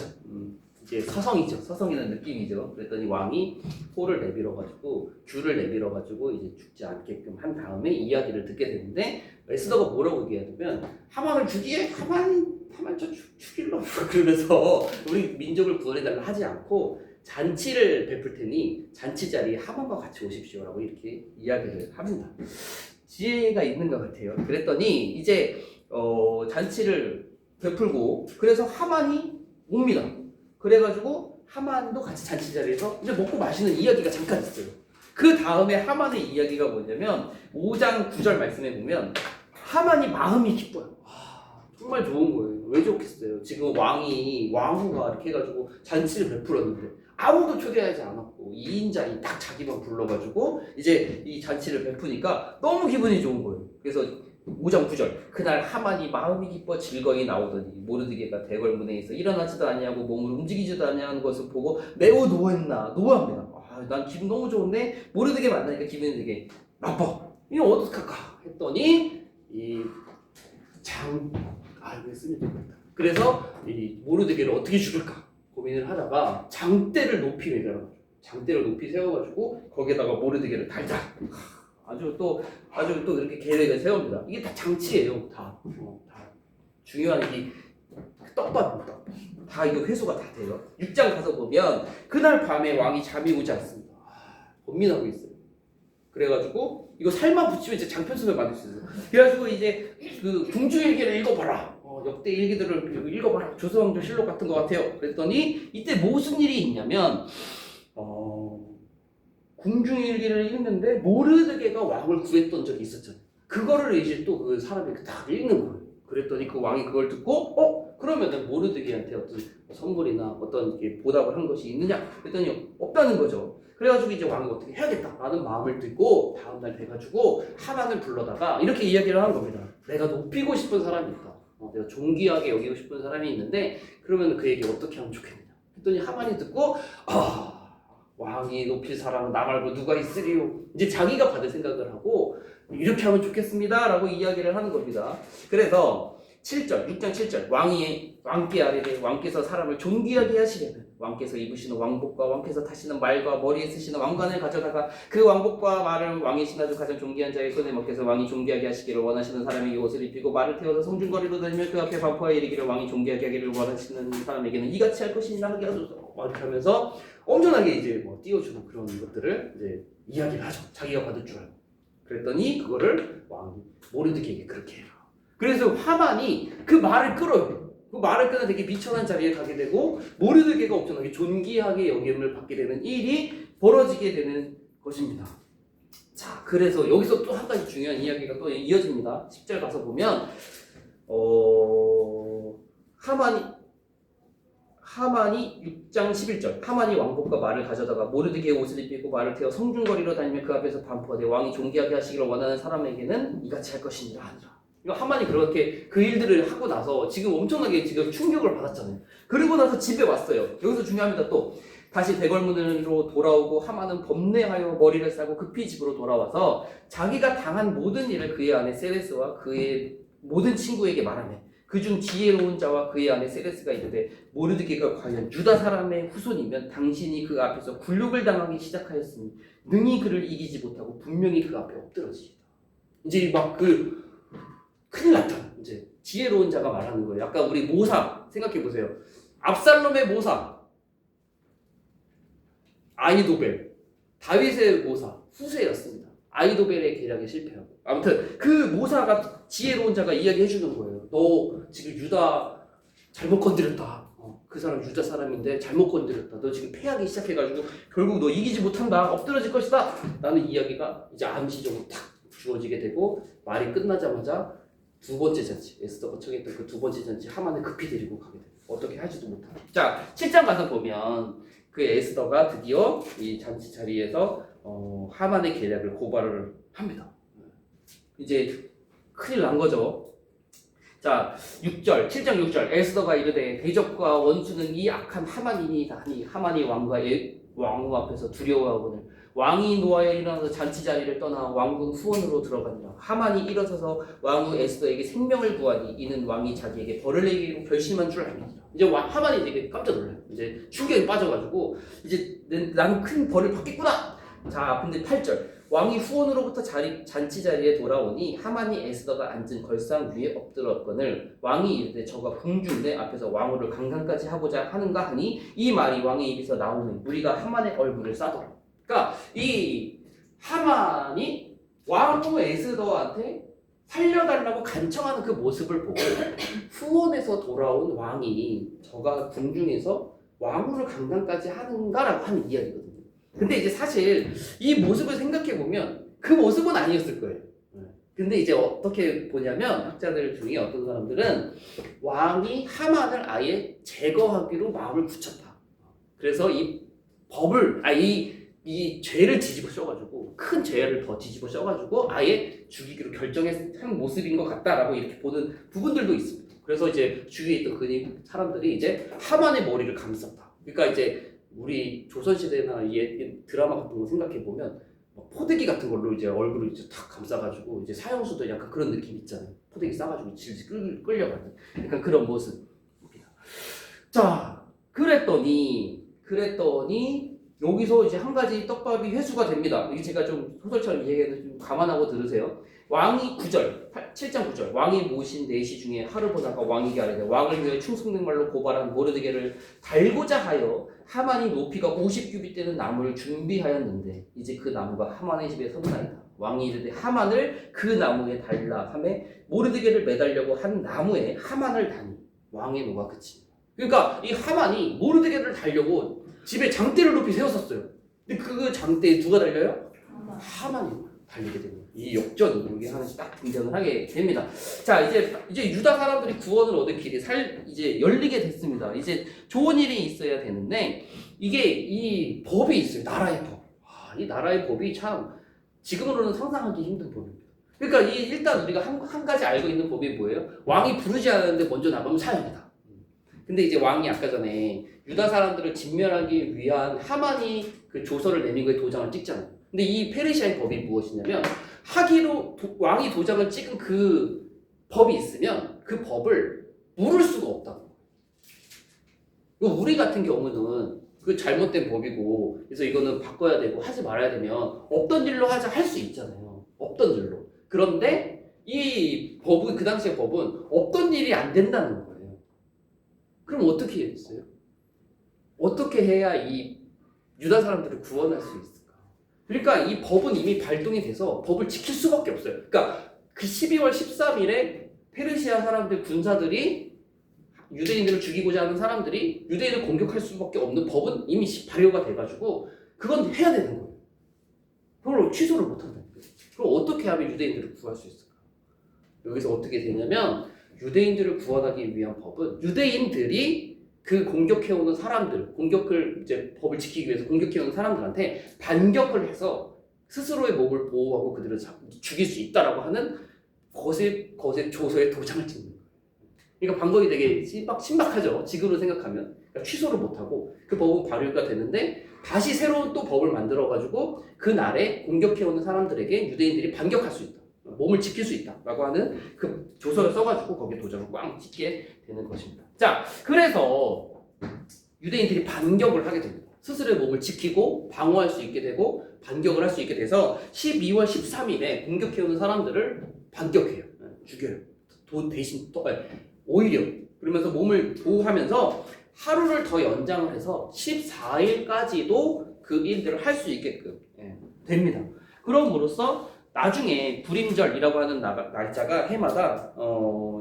이제 서성이는 느낌이죠. 그랬더니 왕이 포를 내밀어가지고 귤을 내밀어가지고 이제 죽지 않게끔 한 다음에 이야기를 듣게 되는데 에스더가 뭐라고 얘기하냐면 하만을 죽이에 하만 저 죽일러 그러면서 우리 민족을 구원해달라 하지 않고 잔치를 베풀 테니 잔치 자리에 하만과 같이 오십시오라고 이렇게 이야기를 합니다. 지혜가 있는 것 같아요. 그랬더니 이제 잔치를 베풀고 그래서 하만이 옵니다. 그래가지고 하만도 같이 잔치 자리에서 이제 먹고 마시는 이야기가 잠깐 있어요. 그 다음에 하만의 이야기가 뭐냐면 5장 9절 말씀에 보면 하만이 마음이 기뻐요. 정말 좋은 거예요. 왜 좋겠어요? 지금 왕후가 이렇게 해가지고 잔치를 베풀었는데 아무도 초대하지 않았고 2인자인 딱 자기만 불러가지고 이제 이 잔치를 베푸니까 너무 기분이 좋은 거예요. 그래서 5장 9절 그날 하만이 마음이 기뻐 즐거이 나오더니 모르드게가 대궐문에 일어나지도 아니하고 몸을 움직이지도 아니하는 것을 보고 매우 노합니다. 난 기분 너무 좋은데 모르드게 만나니까 기분이 되게 나빠. 이거 어떡할까 했더니 이거 쓰면 되겠다. 그래서 이 모르드게를 어떻게 죽일까 고민을 하다가 장대를 높이 매달아가지고 장대를 높이 세워가지고 거기에다가 모르드게를 달달 아주 또 이렇게 계획을 세웁니다. 이게 다 장치예요. 다 중요한 이 떡밥입니다. 다 이거 회수가 다 돼요. 6장 가서 보면 그날 밤에 왕이 잠이 오지 않습니다. 고민하고 있어요. 그래가지고 이거 살만 붙이면 이제 장편수를 만들 수 있어요. 그래가지고 이제 그 궁중일기를 읽어봐라. 역대 일기들을 읽어봐라. 조선왕조 실록 같은 것 같아요. 그랬더니 이때 무슨 일이 있냐면 궁중일기를 읽는데 모르드게가 왕을 구했던 적이 있었잖아요. 그거를 이제 또 그 사람이 딱 읽는 거예요. 그랬더니 그 왕이 그걸 듣고 그러면 모르드게한테 어떤 선물이나 어떤 이렇게 보답을 한 것이 있느냐? 그랬더니 없다는 거죠. 그래가지고 이제 왕이 어떻게 해야겠다라는 마음을 들고 다음날 돼가지고 하만을 불러다가 이렇게 이야기를 한 겁니다. 내가 높이고 싶은 사람이 있다. 내가 존귀하게 여기고 싶은 사람이 있는데 그러면 그에게 어떻게 하면 좋겠느냐? 했더니 하만이 듣고 왕이 높일 사람은 나 말고 누가 있으리요? 이제 자기가 받을 생각을 하고 이렇게 하면 좋겠습니다 라고 이야기를 하는 겁니다. 그래서 6장 7절 왕께 아뢰되 왕께서 사람을 존귀하게 하시려면 왕께서 입으시는 왕복과 왕께서 타시는 말과 머리에 쓰시는 왕관을 가져다가 그 왕복과 말을 왕이 신하주 가장 존귀한 자의 손에 맡겨서 왕이 존귀하게 하시기를 원하시는 사람에게 옷을 입히고 말을 태워서 성중거리로 다니며 그 앞에 반포하여 이르기를 왕이 존귀하게 하기를 원하시는 사람에게는 이같이 할 것이니라 하게 하소서 이렇게 하면서 엄청나게 이제 띄워주는 그런 것들을 이제 이야기를 하죠. 자기가 받을 줄 알고. 그랬더니 그거를 왕이 모르드게에게 그렇게 해요. 그래서 하만이 그 말을 끌어요. 그 말을 끊어 되게 비천한 자리에 가게 되고 모르드게가 엄청나게 존귀하게 여김을 받게 되는 일이 벌어지게 되는 것입니다. 자, 그래서 여기서 또 한 가지 중요한 이야기가 또 이어집니다. 10절 가서 보면 하만이 6장 11절 하만이 왕복과 말을 가져다가 모르드게의 옷을 입히고 말을 태워 성중거리로 다니며 그 앞에서 반포하되 왕이 존귀하게 하시기를 원하는 사람에게는 이같이 할 것이니라 하니라. 하만이 그렇게 그 일들을 하고 나서 지금 엄청나게 지금 충격을 받았잖아요. 그리고 나서 집에 왔어요. 여기서 중요합니다. 또 다시 대궐문으로 돌아오고 하만은 범례하여 머리를 싸고 급히 집으로 돌아와서 자기가 당한 모든 일을 그의 아내 세레스와 그의 모든 친구에게 말하네. 그중 지혜로운 자와 그의 아내 세레스가 이르되 모르드게가 과연 유다 사람의 후손이면 당신이 그 앞에서 굴욕을 당하기 시작하였으니 능히 그를 이기지 못하고 분명히 그 앞에 엎드러지리다. 이제 막 큰일 났다. 이제 지혜로운 자가 말하는 거예요. 아까 우리 모사 생각해 보세요. 압살롬의 모사, 아이도벨, 다윗의 모사, 후세였습니다. 아이도벨의 계략에 실패하고. 아무튼 그 모사가 지혜로운 자가 이야기해 주는 거예요. 너 지금 유다 잘못 건드렸다. 그 사람 유다 사람인데 잘못 건드렸다. 너 지금 패하기 시작해가지고 결국 너 이기지 못한다. 엎드러질 것이다. 라는 이야기가 이제 암시적으로 탁 주어지게 되고 말이 끝나자마자 두 번째 잔치, 에스더가 청했던 그 두 번째 잔치 하만을 급히 데리고 가게 돼요. 어떻게 할지도 못하고. 자, 7장 가서 보면 그 에스더가 드디어 이 잔치 자리에서 하만의 계략을 고발을 합니다. 이제 큰일 난 거죠. 자, 6절, 7장 6절. 에스더가 이르되 대적과 원수는 이 악한 하만이니이다 하니 하만이 왕후 앞에서 두려워하거늘 왕이 노하여 일어나서 잔치 자리를 떠나 왕궁 후원으로 들어가니라. 하만이 일어서서 왕후 에스더에게 생명을 구하니 이는 왕이 자기에게 벌을 내기로 결심한 줄 알미니라. 이제 하만이 이제 깜짝 놀라요. 이제 충격에 빠져가지고 이제 나는 큰 벌을 받겠구나. 자, 근데 8절. 왕이 후원으로부터 잔치 자리에 돌아오니 하만이 에스더가 앉은 걸상 위에 엎드렀거늘 왕이 이르되 저가 궁중대 앞에서 왕후를 강간까지 하고자 하는가 하니 이 말이 왕의 입에서 나오는 무리가 하만의 얼굴을 싸더라. 그러니까 이 하만이 왕후 에스더한테 살려달라고 간청하는 그 모습을 보고 후원에서 돌아온 왕이 저가 궁중에서 왕후를 강간까지 하는가라고 하는 이야기거든요. 근데 이제 사실 이 모습을 생각해 보면 그 모습은 아니었을 거예요. 근데 이제 어떻게 보냐면 학자들 중에 어떤 사람들은 왕이 하만을 아예 제거하기로 마음을 굳혔다. 그래서 이 법을 이 죄를 뒤집어 씌워가지고 큰 죄를 더 뒤집어 씌워가지고 아예 죽이기로 결정한 모습인 것 같다라고 이렇게 보는 부분들도 있습니다. 그래서 이제 주위에 있던 그 사람들이 이제 하만의 머리를 감쌌다. 그러니까 이제 우리 조선시대나 이 드라마 같은 거 생각해 보면 포대기 같은 걸로 이제 얼굴을 이제 탁 감싸가지고 이제 사형수도 약간 그런 느낌 있잖아요. 포대기 싸가지고 질질 끌려가는 약간 그런 모습입니다. 자, 그랬더니 여기서 이제 한 가지 떡밥이 회수가 됩니다. 이게 제가 좀 소설처럼 이야기해도 좀 감안하고 들으세요. 왕이 9절, 7장 9절. 왕이 모신 내시 중에 하루 보다가 왕에게 아뢰되 왕을 위해 충성된 말로 고발한 모르드게를 달고자 하여 하만이 높이가 50규빗 되는 나무를 준비하였는데 이제 그 나무가 하만의 집에 섰나이다. 왕이 이르되 하만을 그 나무에 달라 하매 모르드게를 매달려고 한 나무에 하만을 다니 왕의 노가 그칩니다. 그러니까 이 하만이 모르드게를 달려고 집에 장대를 높이 세웠었어요. 근데 그 장대에 누가 달려요? 하만이 달리게 됩니다. 이 역전이 여기 하나씩 딱 등장을 하게 됩니다. 자, 이제 유다 사람들이 구원을 얻을 길이 이제 열리게 됐습니다. 이제 좋은 일이 있어야 되는데 이게 이 법이 있어요. 나라의 법. 이 나라의 법이 참 지금으로는 상상하기 힘든 법입니다. 그러니까 일단 우리가 한 가지 알고 있는 법이 뭐예요? 왕이 부르지 않았는데 먼저 나가면 사형이다. 근데 이제 왕이 아까 전에 유다 사람들을 진멸하기 위한 하만이 그 조서를 내민 거에 도장을 찍잖아요. 근데 이 페르시아의 법이 무엇이냐면 하기로 왕이 도장을 찍은 그 법이 있으면 그 법을 물을 수가 없다는 거예요. 우리 같은 경우는 그 잘못된 법이고 그래서 이거는 바꿔야 되고 하지 말아야 되면 없던 일로 하자 할 수 있잖아요. 없던 일로. 그런데 이 법은 그 당시의 법은 없던 일이 안 된다는 거예요. 그럼 어떻게 해야 됐어요? 어떻게 해야 이 유다 사람들을 구원할 수 있을까? 그러니까 이 법은 이미 발동이 돼서 법을 지킬 수밖에 없어요. 그러니까 그 12월 13일에 페르시아 사람들 군사들이 유대인들을 죽이고자 하는 사람들이 유대인을 공격할 수밖에 없는 법은 이미 발효가 돼가지고 그건 해야 되는 거예요. 그걸 취소를 못한다는 거예요. 그럼 어떻게 하면 유대인들을 구할 수 있을까? 여기서 어떻게 되냐면 유대인들을 구원하기 위한 법은 유대인들이 그 공격해오는 사람들, 법을 지키기 위해서 공격해오는 사람들한테 반격을 해서 스스로의 몸을 보호하고 그들을 죽일 수 있다라고 하는 거셉 조서에 도장을 찍는 거예요. 그러니까 방법이 되게 신박하죠. 지금으로 생각하면. 그러니까 취소를 못하고 그 법은 발효가 되는데 다시 새로운 또 법을 만들어가지고 그 날에 공격해오는 사람들에게 유대인들이 반격할 수 있다. 몸을 지킬 수 있다라고 하는 그 조서를 써가지고 거기에 도장을 꽝 찍게 되는 것입니다. 자, 그래서 유대인들이 반격을 하게 됩니다. 스스로의 몸을 지키고 방어할 수 있게 되고 반격을 할 수 있게 돼서 12월 13일에 공격해오는 사람들을 반격해요. 죽여요. 대신 오히려 그러면서 몸을 보호하면서 하루를 더 연장을 해서 14일까지도 그 일들을 할 수 있게끔 됩니다. 그럼으로써 나중에 불임절이라고 하는 날짜가 해마다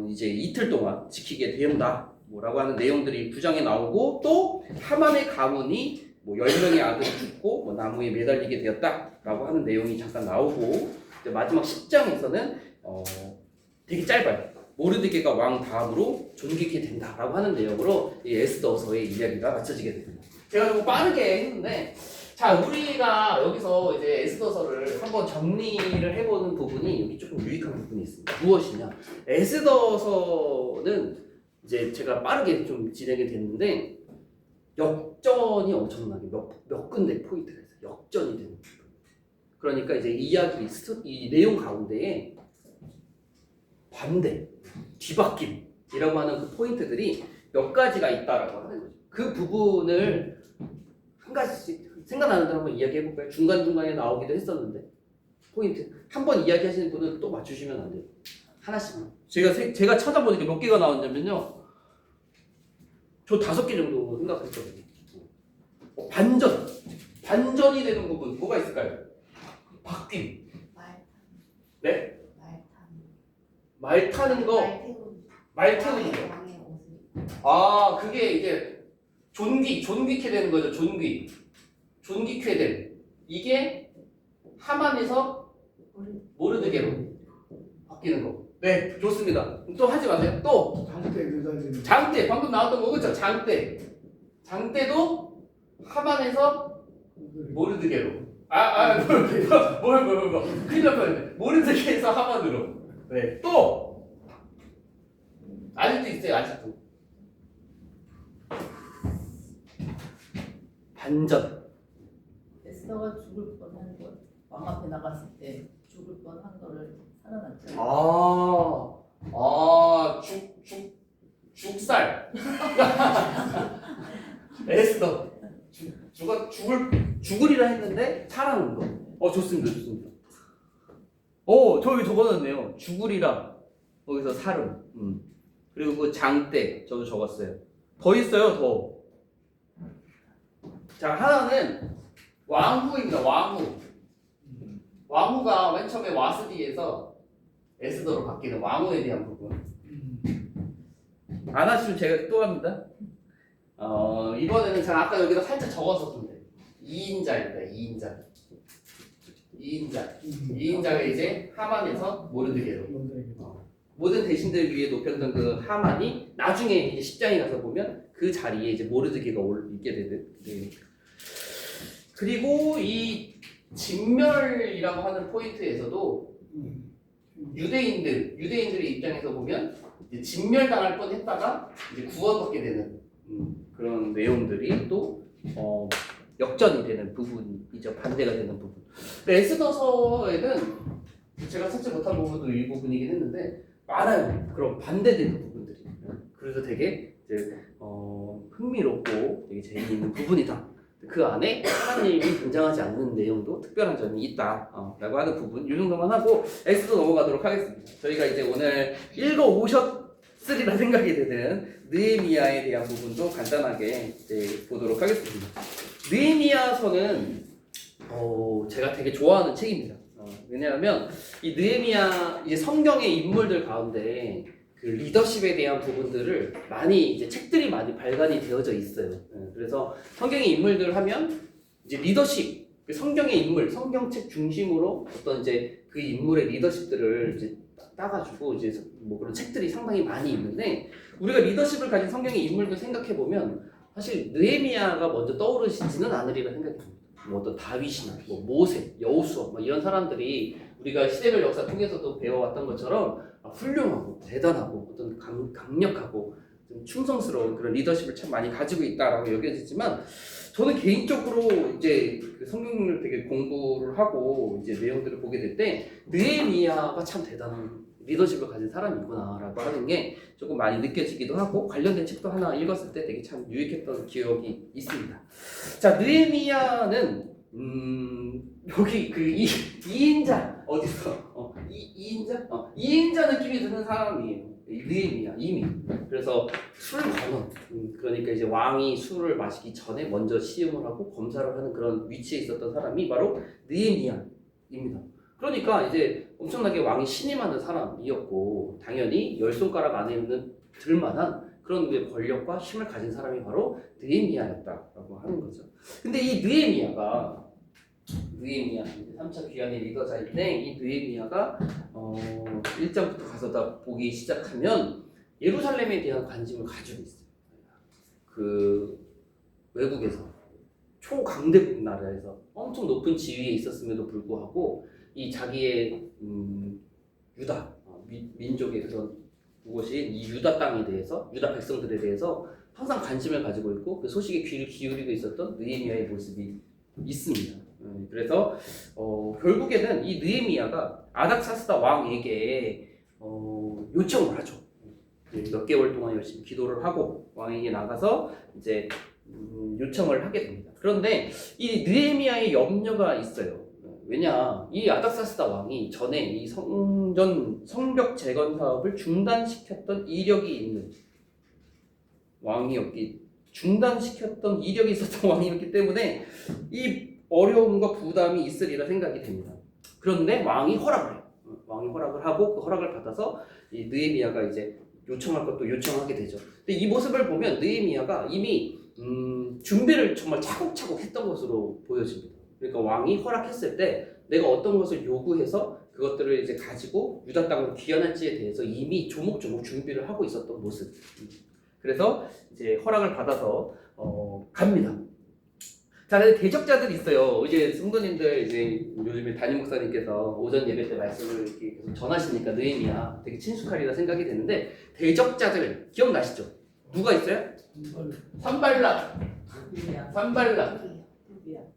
이제 이틀 동안 지키게 된다. 뭐라고 하는 내용들이 부장에 나오고 또 하만의 가문이 뭐 10명의 아들이 죽고 뭐 나무에 매달리게 되었다라고 하는 내용이 잠깐 나오고 이제 마지막 10장에서는 되게 짧아요. 모르드게가 왕 다음으로 존귀케 된다라고 하는 내용으로 이 에스더서의 이야기가 맞춰지게 됩니다. 제가 좀 빠르게 했는데 자 우리가 여기서 이제 에스더서를 한번 정리를 해보는 부분이 여기 조금 유익한 부분이 있습니다. 무엇이냐? 에스더서는 이제 제가 빠르게 좀 진행이 됐는데 역전이 엄청나게 몇 군데 포인트가 있어요. 역전이 되는 부분. 그러니까 이제 이 내용 가운데에 반대, 뒤바뀜이라고 하는 그 포인트들이 몇 가지가 있다라고 하는 거죠. 그 부분을 한 가지씩 생각나는 대로 한번 이야기해볼까요? 중간중간에 나오기도 했었는데 포인트 한 번 이야기하시는 분은 또 맞추시면 안 돼요. 하나씩만. 제가 찾아보니까 몇 개가 나왔냐면요. 저 5개 정도 생각했거든요. 반전이 되는 부분 뭐가 있을까요? 바뀜. 네? 말 타는 거. 말 태우는 거. 왕의 옷을 아, 그게 이제 존귀케 되는 거죠. 존귀케 됨. 이게 하만에서 모르드게로 바뀌는 거. 네, 좋습니다. 또 하지 마세요. 또 장대 방금 나왔던 거 그렇죠? 장대도 하만에서 모르드게로. 뭘 큰일 날 뻔했네. 모르드게에서 하만으로. 네, 또 아직도 있어요. 아직도 반전. 에스더가 죽을 뻔한 것, 왕 앞에 나갔을 때 죽을 뻔한 거를 살아났잖아. 죽살. 에스더 죽으리라 했는데 살아난 거. 좋습니다. 저 여기 적어놨네요. 죽으리라. 거기서 살음. 그리고 그 장대 저도 적었어요. 더 있어요. 더. 자, 하나는 왕후입니다. 왕후가 맨 처음에 와스디에서 에스더로 바뀌는 왕후에 대한 부분. 안 하시면 제가 또 합니다. 이번에는 제가 아까 여기다 살짝 적었었는데 2인자입니다. 2인자가 이제 하만에서 모르드게로 모든 대신들 위에 높였던 그 하만이 나중에 이제 10장에 가서 보면 그 자리에 이제 모르드게가 있게 되는. 그리고 이 진멸이라고 하는 포인트에서도 유대인들의 입장에서 보면 이제 진멸당할 뻔했다가 이제 구원받게 되는 그런 내용들이 또 역전이 되는 부분이죠. 반대가 되는 부분. 근데 에스더서에는 제가 찾지 못한 부분도 일부분이긴 했는데 많아요. 그런 반대되는 부분들이. 그래서 되게 이제 흥미롭고 되게 재미있는 부분이다. 그 안에 하나님이 등장하지 않는 내용도 특별한 점이 있다 라고 하는 부분 이 정도만 하고 에스더 넘어가도록 하겠습니다. 저희가 이제 오늘 읽어오셨으리라 생각이 드는 느헤미야에 대한 부분도 간단하게 이제 보도록 하겠습니다. 느헤미야서는 제가 되게 좋아하는 책입니다. 왜냐하면 이 느헤미야 이제 성경의 인물들 가운데 그 리더십에 대한 부분들을 많이 이제 책들이 많이 발간이 되어져 있어요. 그래서 성경의 인물들 하면 이제 리더십, 성경의 인물, 성경책 중심으로 어떤 이제 그 인물의 리더십들을 이제 따가지고 이제 뭐 그런 책들이 상당히 많이 있는데 우리가 리더십을 가진 성경의 인물들 생각해 보면 사실 느헤미야가 먼저 떠오르시지는 않으리라 생각합니다. 뭐 어떤 다윗이나 뭐 모세, 여호수아 뭐 이런 사람들이 우리가 시대별 역사 통해서도 배워왔던 것처럼 훌륭하고 대단하고 어떤 강력하고 좀 충성스러운 그런 리더십을 참 많이 가지고 있다라고 여겨지지만 저는 개인적으로 이제 그 성경을 되게 공부를 하고 이제 내용들을 보게 될 때 느헤미야가 참 대단한 리더십을 가진 사람이구나라고 하는 게 조금 많이 느껴지기도 하고 관련된 책도 하나 읽었을 때 되게 참 유익했던 기억이 있습니다. 자, 느헤미야는 여기 그 2인자 어디서 2인자 느낌이 드는 사람이에요. 느헤미야 이미. 그래서 술 관원, 그러니까 이제 왕이 술을 마시기 전에 먼저 시음을 하고 검사를 하는 그런 위치에 있었던 사람이 바로 느헤미야입니다. 그러니까 이제 엄청나게 왕이 신임하는 사람이었고 당연히 열 손가락 안에 들만한 그런 권력과 힘을 가진 사람이 바로 느헤미야였다라고 하는 거죠. 근데 이 느헤미야 3차 귀환의 리더자인데 이 느헤미야가 1장부터 가서 다 보기 시작하면 예루살렘에 대한 관심을 가지고 있어요. 그 외국에서 초강대국 나라에서 엄청 높은 지위에 있었음에도 불구하고 이 자기의 유다 민족의 그런 그곳인 이 유다 땅에 대해서 유다 백성들에 대해서 항상 관심을 가지고 있고 그 소식에 귀를 기울이고 있었던 느헤미야의 모습이 있습니다. 그래서 결국에는 이 느헤미야가 아닥사스다 왕에게 요청을 하죠. 몇 개월 동안 열심히 기도를 하고 왕에게 나가서 이제 요청을 하게 됩니다. 그런데 이 느헤미야의 염려가 있어요. 왜냐, 이 아닥사스다 왕이 전에 이 성벽 재건 사업을 중단시켰던 이력이 있는 중단시켰던 이력이 있었던 왕이었기 때문에 이 어려움과 부담이 있으리라 생각이 됩니다. 그런데 왕이 허락을 해요. 왕이 허락을 하고 그 허락을 받아서 이 느헤미야가 이제 요청할 것도 요청하게 되죠. 근데 이 모습을 보면 느헤미야가 이미 준비를 정말 차곡차곡 했던 것으로 보여집니다. 그러니까 왕이 허락했을 때 내가 어떤 것을 요구해서 그것들을 이제 가지고 유다 땅으로 귀환할지에 대해서 이미 조목조목 준비를 하고 있었던 모습. 그래서 이제 허락을 받아서 갑니다. 자, 근데 대적자들이 있어요. 이제 성도님들 이제 요즘에 담임 목사님께서 오전 예배 때 말씀을 이렇게 계속 전하시니까 느헤미야 되게 친숙하리라 생각이 되는데 대적자들 기억나시죠? 누가 있어요? 산발락.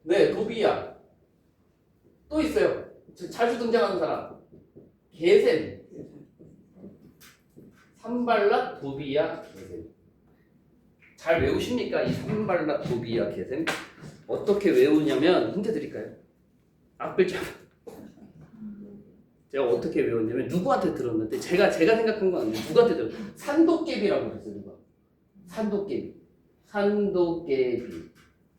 네, 도비야. 또 있어요. 자주 등장하는 사람. 게셈. 산발락, 도비야, 게셈. 잘 외우십니까? 이 산발락, 도비야, 게셈. 어떻게 외우냐면 힌트 드릴까요? 앞글자. 제가 어떻게 외웠냐면 누구한테 들었는데 제가 생각한 건 아니에요. 누구한테 들었어요? 산도깨비라고 그랬어요. 누가? 산도깨비.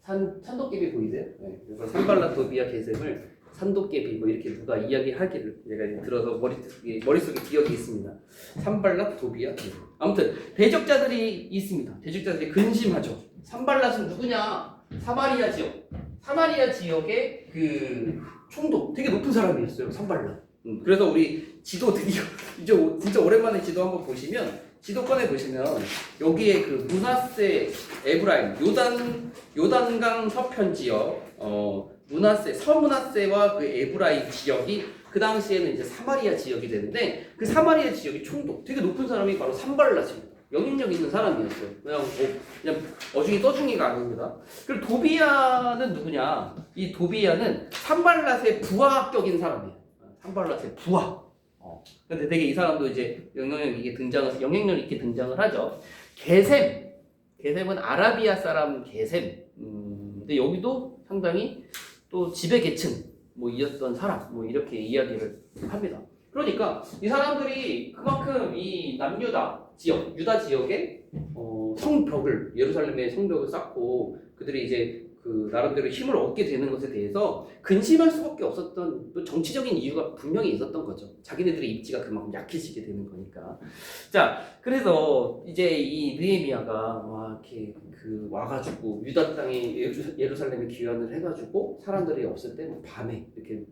산도깨비 보이세요? 네. 그래서 산발락, 도비야, 게셈을 산도깨비 뭐 이렇게 누가 이야기하기를 제가 들어서 머릿속에 기억이 있습니다. 산발락, 도비야, 게셈. 아무튼 대적자들이 있습니다. 대적자들이 근심하죠. 산발락은 누구냐? 사마리아 지역의 그 총독 되게 높은 사람이었어요. 산발락. 그래서 우리 지도 드디어 이제 진짜 오랜만에 지도 한번 보시면 지도권에 보시면 여기에 그 므낫세 에브라임 요단강 서편 지역 서므낫세와 그 에브라임 지역이 그 당시에는 이제 사마리아 지역이 되는데 그 사마리아 지역의 총독 되게 높은 사람이 바로 산발락입니다. 영향력 있는 사람이었어요. 그냥 어중이 떠중이가 아닙니다. 그리고 도비야는 누구냐? 이 도비야는 산발락의 부하격인 사람이에요. 산발락의 부하. 근데 되게 이 사람도 이제 영향력 있게 등장을 하죠. 게셈은 아라비아 사람 게셈. 근데 여기도 상당히 또 지배 계층 이었던 사람 이렇게 이야기를 합니다. 그러니까 이 사람들이 그만큼 이 남유다 지역, 유다 지역의 성벽을 예루살렘의 성벽을 쌓고 그들이 이제 그 나름대로 힘을 얻게 되는 것에 대해서 근심할 수밖에 없었던 또 정치적인 이유가 분명히 있었던 거죠. 자기네들의 입지가 그만큼 약해지게 되는 거니까. 자, 그래서 이제 이 느헤미야가 이렇게 와가지고 유다 땅에 예루살렘에 귀환을 해가지고 사람들이 없을 때 밤에 이렇게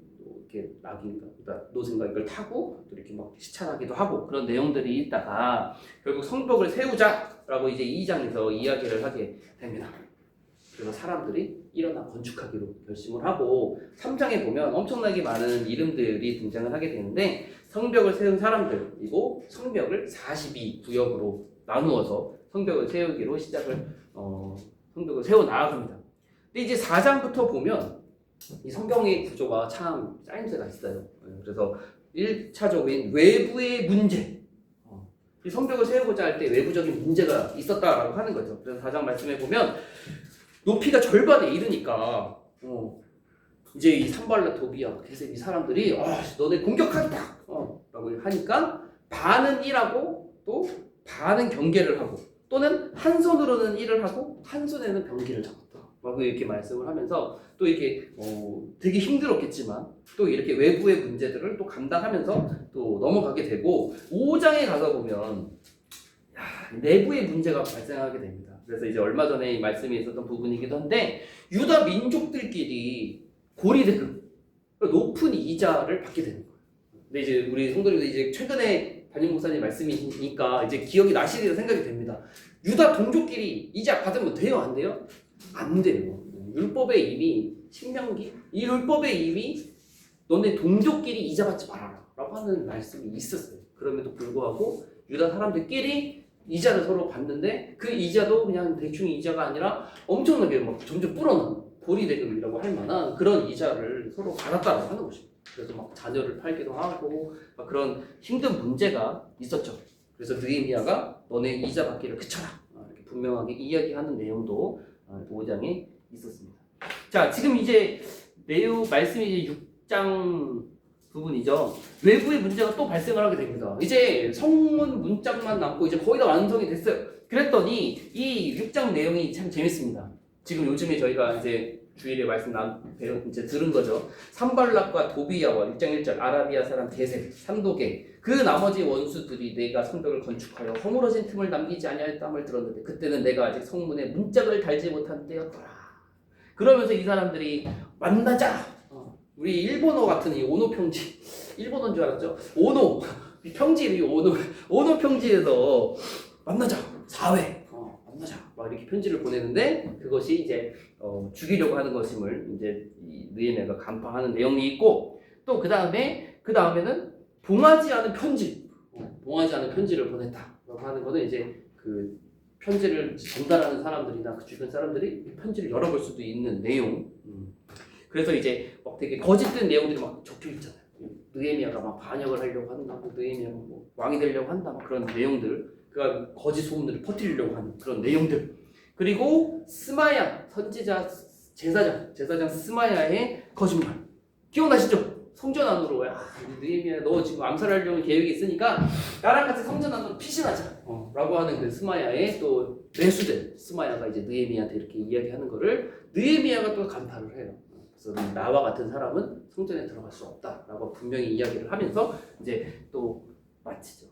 노선과 이걸 타고 또 이렇게 막 시찰하기도 하고 그런 내용들이 있다가 결국 성벽을 세우자라고 이제 2장에서 이야기를 하게 됩니다. 그래서 사람들이 일어나 건축하기로 결심을 하고 3장에 보면 엄청나게 많은 이름들이 등장을 하게 되는데 성벽을 세운 사람들이고 성벽을 42구역으로 나누어서 성벽을 세우기로 성벽을 세워 나아갑니다. 근데 이제 4장부터 보면 이 성경의 구조가 참 짜임새가 있어요. 그래서 1차적인 외부의 문제, 이 성벽을 세우고자 할 때 외부적인 문제가 있었다라고 하는 거죠. 그래서 4장 말씀에 보면 높이가 절반에 이르니까 이제 이 산발라 도비아 게셈 이 사람들이 너네 공격하겠다 라고 하니까 반은 일하고 또 반은 경계를 하고 또는 한 손으로는 일을 하고 한 손에는 병기를 잡았다 라고 이렇게 말씀을 하면서 또 이렇게 되게 힘들었겠지만 또 이렇게 외부의 문제들을 또 감당하면서 또 넘어가게 되고 5장에 가서 보면 내부의 문제가 발생하게 됩니다. 그래서 이제 얼마 전에 이 말씀이 있었던 부분이기도 한데 유다 민족들끼리 고리대금 높은 이자를 받게 되는 거예요. 근데 이제 우리 성도님들 이제 최근에 담임 목사님 말씀이니까 이제 기억이 나시리라 생각이 됩니다. 유다 동족끼리 이자 받으면 돼요, 안 돼요? 안 돼요. 율법에 이미 신명기 이 율법에 이미 너네 동족끼리 이자 받지 말아라 라고 하는 말씀이 있었어요. 그럼에도 불구하고 유다 사람들끼리 이자를 서로 받는데 그 이자도 그냥 대충 이자가 아니라 엄청나게 막 점점 불어나는 보리대금이라고 할 만한 그런 이자를 서로 받았다고 하는 것입니다. 그래서 막 자녀를 팔기도 하고 막 그런 힘든 문제가 있었죠. 그래서 느헤미야가 너네 이자 받기를 그쳐라 이렇게 분명하게 이야기하는 내용도 5장에 있었습니다. 자, 지금 이제 말씀이 이제 6장 부분이죠. 외부의 문제가 또 발생을 하게 됩니다. 이제 성문 문짝만 남고 이제 거의 다 완성이 됐어요. 그랬더니 이 6장 내용이 참 재밌습니다. 지금 요즘에 저희가 이제 주일에 말씀 이제 들은 거죠. 산발락과 도비야와 6장 1절 아라비아 사람 게셈, 산도게 그 나머지 원수들이 내가 성벽을 건축하여 허물어진 틈을 남기지 아니하였다함을 들었는데 그때는 내가 아직 성문에 문짝을 달지 못한 때였더라. 그러면서 이 사람들이 만나자. 우리 일본어 같은 이 오노 평지, 일본어인 줄 알았죠? 오노 평지, 오노 평지에서 만나자 4회 만나자 막 이렇게 편지를 보내는데 그것이 이제 죽이려고 하는 것임을 이제 이 느헤미야가 간파하는 내용이 있고 또 그 다음에는 봉하지 않은 편지를 보냈다라고 하는 것은 이제 그 편지를 전달하는 사람들이나 그 주변 사람들이 편지를 열어볼 수도 있는 내용. 그래서 이제 막 되게 거짓된 내용들이 막 적혀 있잖아요. 느헤미야가 막 반역을 하려고 한다, 느헤미야가 뭐 왕이 되려고 한다, 막 그런 내용들, 그러니까 거짓 소문들을 퍼뜨리려고 하는 그런 내용들. 그리고 스마야 선지자 제사장 스마야의 거짓말 기억나시죠? 성전 안으로 느헤미야 너 지금 암살하려는 계획이 있으니까 나랑 같이 성전 안으로 피신하자 라고 하는 그 스마야의 또 매수된 스마야가 이제 느헤미야한테 이렇게 이야기하는 거를 느헤미야가 또 간파를 해요. 그래서 나와 같은 사람은 성전에 들어갈 수 없다라고 분명히 이야기를 하면서 이제 또 마치죠.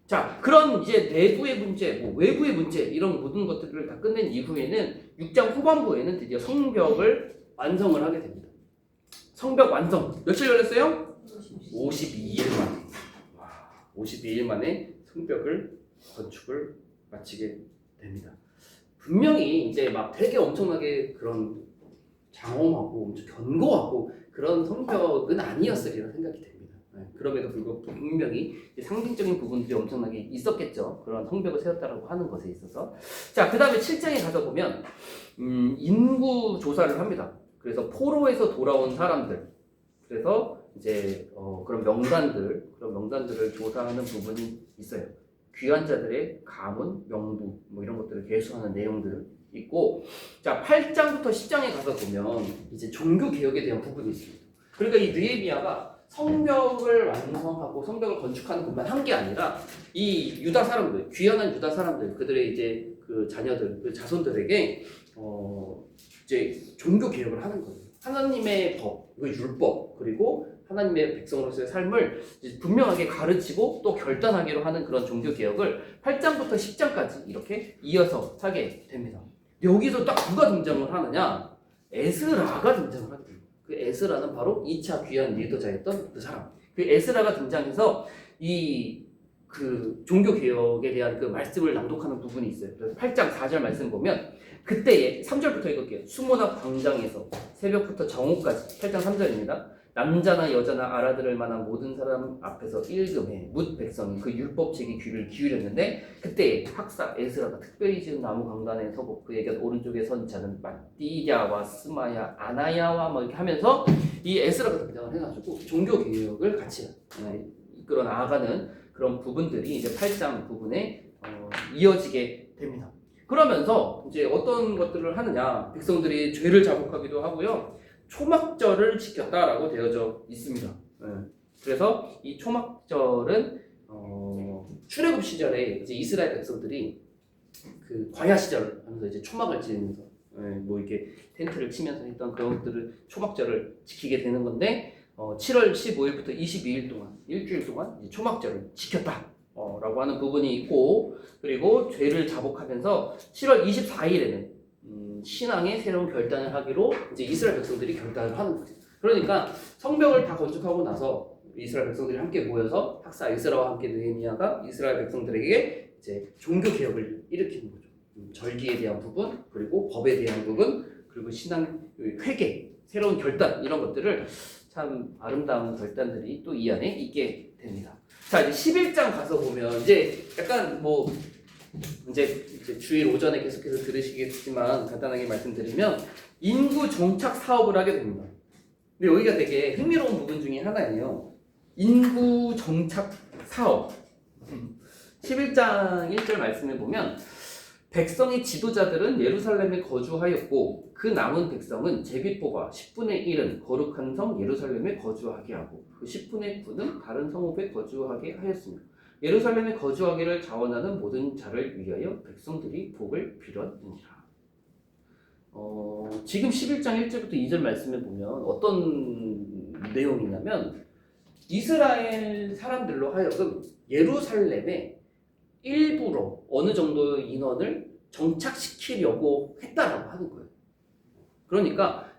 자, 그런 이제 내부의 문제, 뭐 외부의 문제 이런 모든 것들을 다 끝낸 이후에는 6장 후반부에는 드디어 성벽을 완성을 하게 됩니다. 성벽 완성 며칠 걸렸어요? 52일 만에. 52일 만에 성벽을 건축을 마치게 됩니다. 분명히 이제 막 되게 엄청나게 그런 장엄하고 엄청 견고하고 그런 성벽은 아니었으리라 생각이 됩니다. 그럼에도 불구하고 분명히 상징적인 부분들이 엄청나게 있었겠죠. 그런 성벽을 세웠다라고 하는 것에 있어서. 자, 그 다음에 7장에 가서 보면 인구 조사를 합니다. 그래서 포로에서 돌아온 사람들, 그래서 이제 그런 명단들을 조사하는 부분이 있어요. 귀한 자들의 가문, 명부 뭐 이런 것들을 계수하는 내용들 있고, 자 8장부터 10장에 가서 보면 이제 종교 개혁에 대한 부분이 있습니다. 그러니까 이 느헤미야가 성벽을 완성하고 성벽을 건축하는 것만 한 게 아니라 이 유다 사람들, 귀환한 유다 사람들, 그들의 이제 그 자녀들, 그 자손들에게 이제 종교 개혁을 하는 거예요. 하나님의 법, 그 율법, 그리고 하나님의 백성으로서의 삶을 분명하게 가르치고 또 결단하기로 하는 그런 종교 개혁을 8장부터 10장까지 이렇게 이어서 하게 됩니다. 여기서 딱 누가 등장을 하느냐? 에스라가 등장을 하게 됩니다. 그 에스라는 바로 2차 귀한 리더자였던 그 사람. 그 에스라가 등장해서 이 그 종교 개혁에 대한 그 말씀을 낭독하는 부분이 있어요. 그래서 8장 4절 말씀 보면 그때에 3절부터 읽을게요. 수모나 광장에서 새벽부터 정오까지 8장 3절입니다. 남자나 여자나 알아들을 만한 모든 사람 앞에서 읽음에 뭇 백성이 그 율법책에 귀를 기울였는데 그때 학사 에스라가 특별히 지은 나무 강단에 서고 그의 곁 오른쪽에 선 자는 마띠야와 스마야 아나야와 뭐 이렇게 하면서 이 에스라가 등장을 해가지고 종교 개혁을 같이 이끌어 나아가는 그런 부분들이 이제 8장 부분에 이어지게 됩니다. 그러면서 이제 어떤 것들을 하느냐, 백성들이 죄를 자복하기도 하고요, 초막절을 지켰다라고 되어져 있습니다. 그래서 이 초막절은 출애굽 시절에 이제 이스라엘 백성들이 그 광야 시절 하면서 이제 초막을 지으면서 뭐 이렇게 텐트를 치면서 했던 그런 것들을 초막절을 지키게 되는 건데 7월 15일부터 22일 동안 일주일 동안 이제 초막절을 지켰다. 라고 하는 부분이 있고, 그리고 죄를 자복하면서 7월 24일에는 신앙의 새로운 결단을 하기로 이제 이스라엘 백성들이 결단을 하는 거죠. 그러니까 성벽을 다 건축하고 나서 이스라엘 백성들이 함께 모여서 학사 에스라와 함께 느헤미야가 이스라엘 백성들에게 이제 종교 개혁을 일으키는 거죠. 절기에 대한 부분, 그리고 법에 대한 부분, 그리고 신앙 회개, 새로운 결단 이런 것들을 참 아름다운 결단들이 또 이 안에 있게 됩니다. 자, 이제 11장 가서 보면 이제 약간 뭐 이제 주일 오전에 계속해서 들으시겠지만 간단하게 말씀드리면 인구 정착 사업을 하게 됩니다. 근데 여기가 되게 흥미로운 부분 중에 하나예요. 인구 정착 사업. 11장 1절 말씀을 보면 백성의 지도자들은 예루살렘에 거주하였고 그 남은 백성은 제비 뽑아 10분의 1은 거룩한 성 예루살렘에 거주하게 하고 그 10분의 9는 다른 성읍에 거주하게 하였습니다. 예루살렘에 거주하기를 자원하는 모든 자를 위하여 백성들이 복을 빌었느니라. 지금 11장 1절부터 2절 말씀을 보면 어떤 내용이냐면 이스라엘 사람들로 하여금 예루살렘에 일부러 어느 정도의 인원을 정착시키려고 했다라고 하는 거예요. 그러니까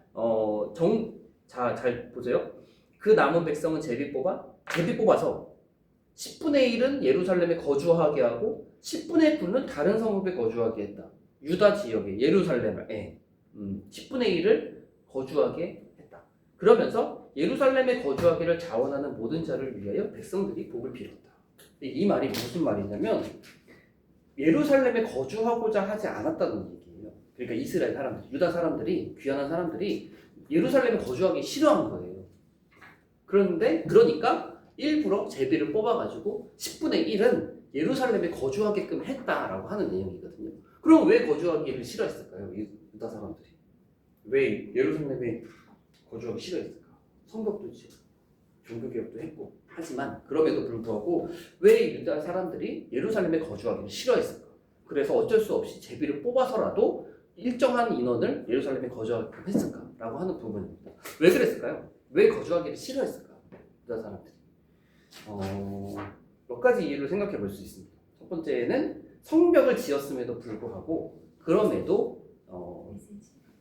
잘 보세요. 그 남은 백성은 제비 뽑아서 10분의 1은 예루살렘에 거주하게 하고 10분의 9는 다른 성읍에 거주하게 했다. 유다 지역에 예루살렘에 10분의 1을 거주하게 했다. 그러면서 예루살렘에 거주하기를 자원하는 모든 자를 위하여 백성들이 복을 빌었다. 이 말이 무슨 말이냐면 예루살렘에 거주하고자 하지 않았다는 얘기예요. 그러니까 이스라엘 사람들, 유다 사람들이, 귀환한 사람들이 예루살렘에 거주하기 싫어한 거예요. 그러니까 일부러 제비를 뽑아가지고 10분의 1은 예루살렘에 거주하게끔 했다라고 하는 내용이거든요. 그럼 왜 거주하기를 싫어했을까요? 유다 사람들이. 왜 예루살렘에 거주하기 싫어했을까? 성벽도 지고 종교개혁도 했고 하지만 그럼에도 불구하고 왜 유다 사람들이 예루살렘에 거주하기를 싫어했을까? 그래서 어쩔 수 없이 제비를 뽑아서라도 일정한 인원을 예루살렘에 거주하게끔 했을까라고 하는 부분입니다. 왜 그랬을까요? 왜 거주하기를 싫어했을까? 유다 사람들이. 몇 가지 이유를 생각해 볼 수 있습니다. 첫 번째는 성벽을 지었음에도 불구하고 그럼에도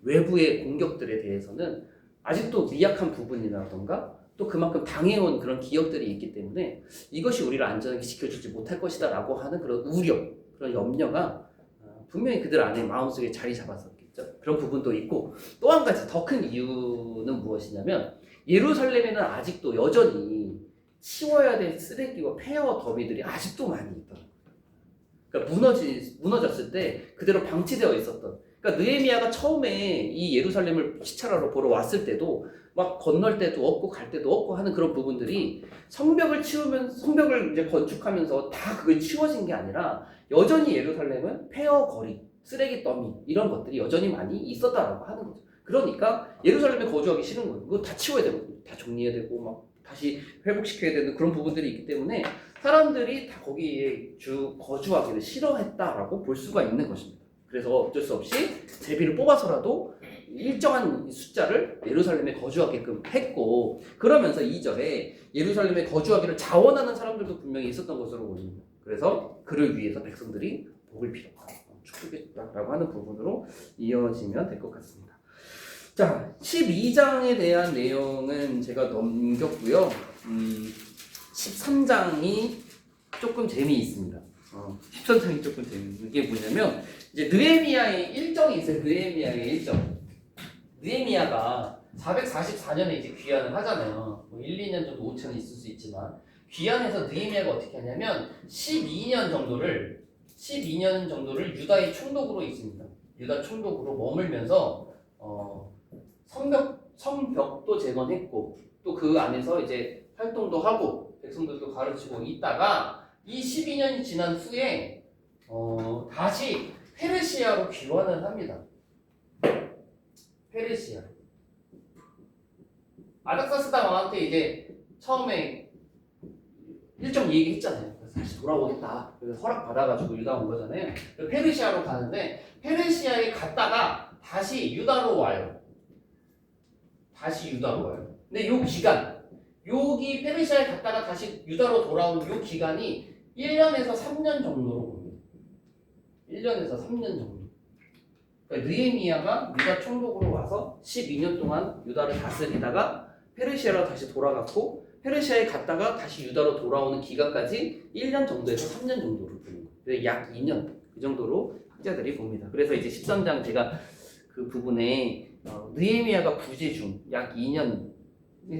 외부의 공격들에 대해서는 아직도 미약한 부분이라던가 또 그만큼 당해온 그런 기억들이 있기 때문에 이것이 우리를 안전하게 지켜주지 못할 것이다 라고 하는 그런 우려, 그런 염려가 분명히 그들 안에 마음속에 자리 잡았었겠죠. 그런 부분도 있고 또 한 가지 더 큰 이유는 무엇이냐면 예루살렘에는 아직도 여전히 치워야 될 쓰레기와 폐허 더미들이 아직도 많이 있더라고요. 그러니까 무너졌을 때 그대로 방치되어 있었던. 그러니까 느헤미야가 처음에 이 예루살렘을 시찰하러 보러 왔을 때도 막 건널 때도 없고 갈 때도 없고 하는 그런 부분들이 성벽을 이제 건축하면서 다 그게 치워진 게 아니라 여전히 예루살렘은 폐허 거리, 쓰레기 더미 이런 것들이 여전히 많이 있었다라고 하는 거죠. 그러니까 예루살렘에 거주하기 싫은 거예요. 그거 다 치워야 되거든요. 다 정리해야 되고 막 다시 회복시켜야 되는 그런 부분들이 있기 때문에 사람들이 다 거기에 거주하기를 싫어했다라고 볼 수가 있는 것입니다. 그래서 어쩔 수 없이 제비를 뽑아서라도 일정한 숫자를 예루살렘에 거주하게끔 했고 그러면서 2절에 예루살렘에 거주하기를 자원하는 사람들도 분명히 있었던 것으로 보입니다. 그래서 그를 위해서 백성들이 복을 빌었다, 축복했다라고 하는 부분으로 이어지면 될 것 같습니다. 자, 12장에 대한 내용은 제가 넘겼고요. 13장이 조금 재미있습니다. 13장이 조금 재미있는 게 뭐냐면 이제 느헤미야의 일정이 있어요. 느헤미야의 일정. 느헤미야가 444년에 이제 귀환을 하잖아요. 뭐 1, 2년 정도 오차는 있을 수 있지만 귀환해서 느헤미야가 어떻게 하냐면 12년 정도를 유다의 총독으로 있습니다. 유다 총독으로 머물면서 성벽도 재건했고 또 그 안에서 이제 활동도 하고 백성들도 가르치고 있다가 이 12년이 지난 후에 다시 페르시아로 귀환을 합니다. 페르시아. 아닥사스다 왕한테 이제 처음에 일정 얘기했잖아요. 그래서 다시 돌아오겠다. 그래서 허락 받아가지고 유다 온 거잖아요. 페르시아로 가는데 페르시아에 갔다가 다시 유다로 와요. 근데 요 기간, 여기 페르시아에 갔다가 다시 유다로 돌아온 요 기간이 1년에서 3년 정도로 봅니다. 1년에서 3년 정도. 그러니까 느헤미야가 유다 총독으로 와서 12년 동안 유다를 다스리다가 페르시아로 다시 돌아갔고 페르시아에 갔다가 다시 유다로 돌아오는 기간까지 1년 정도에서 3년 정도로 보는 거예요. 그래서 약 2년 그 정도로 학자들이 봅니다. 그래서 이제 13장 제가 그 부분에 느헤미야가 부재 중 약 2년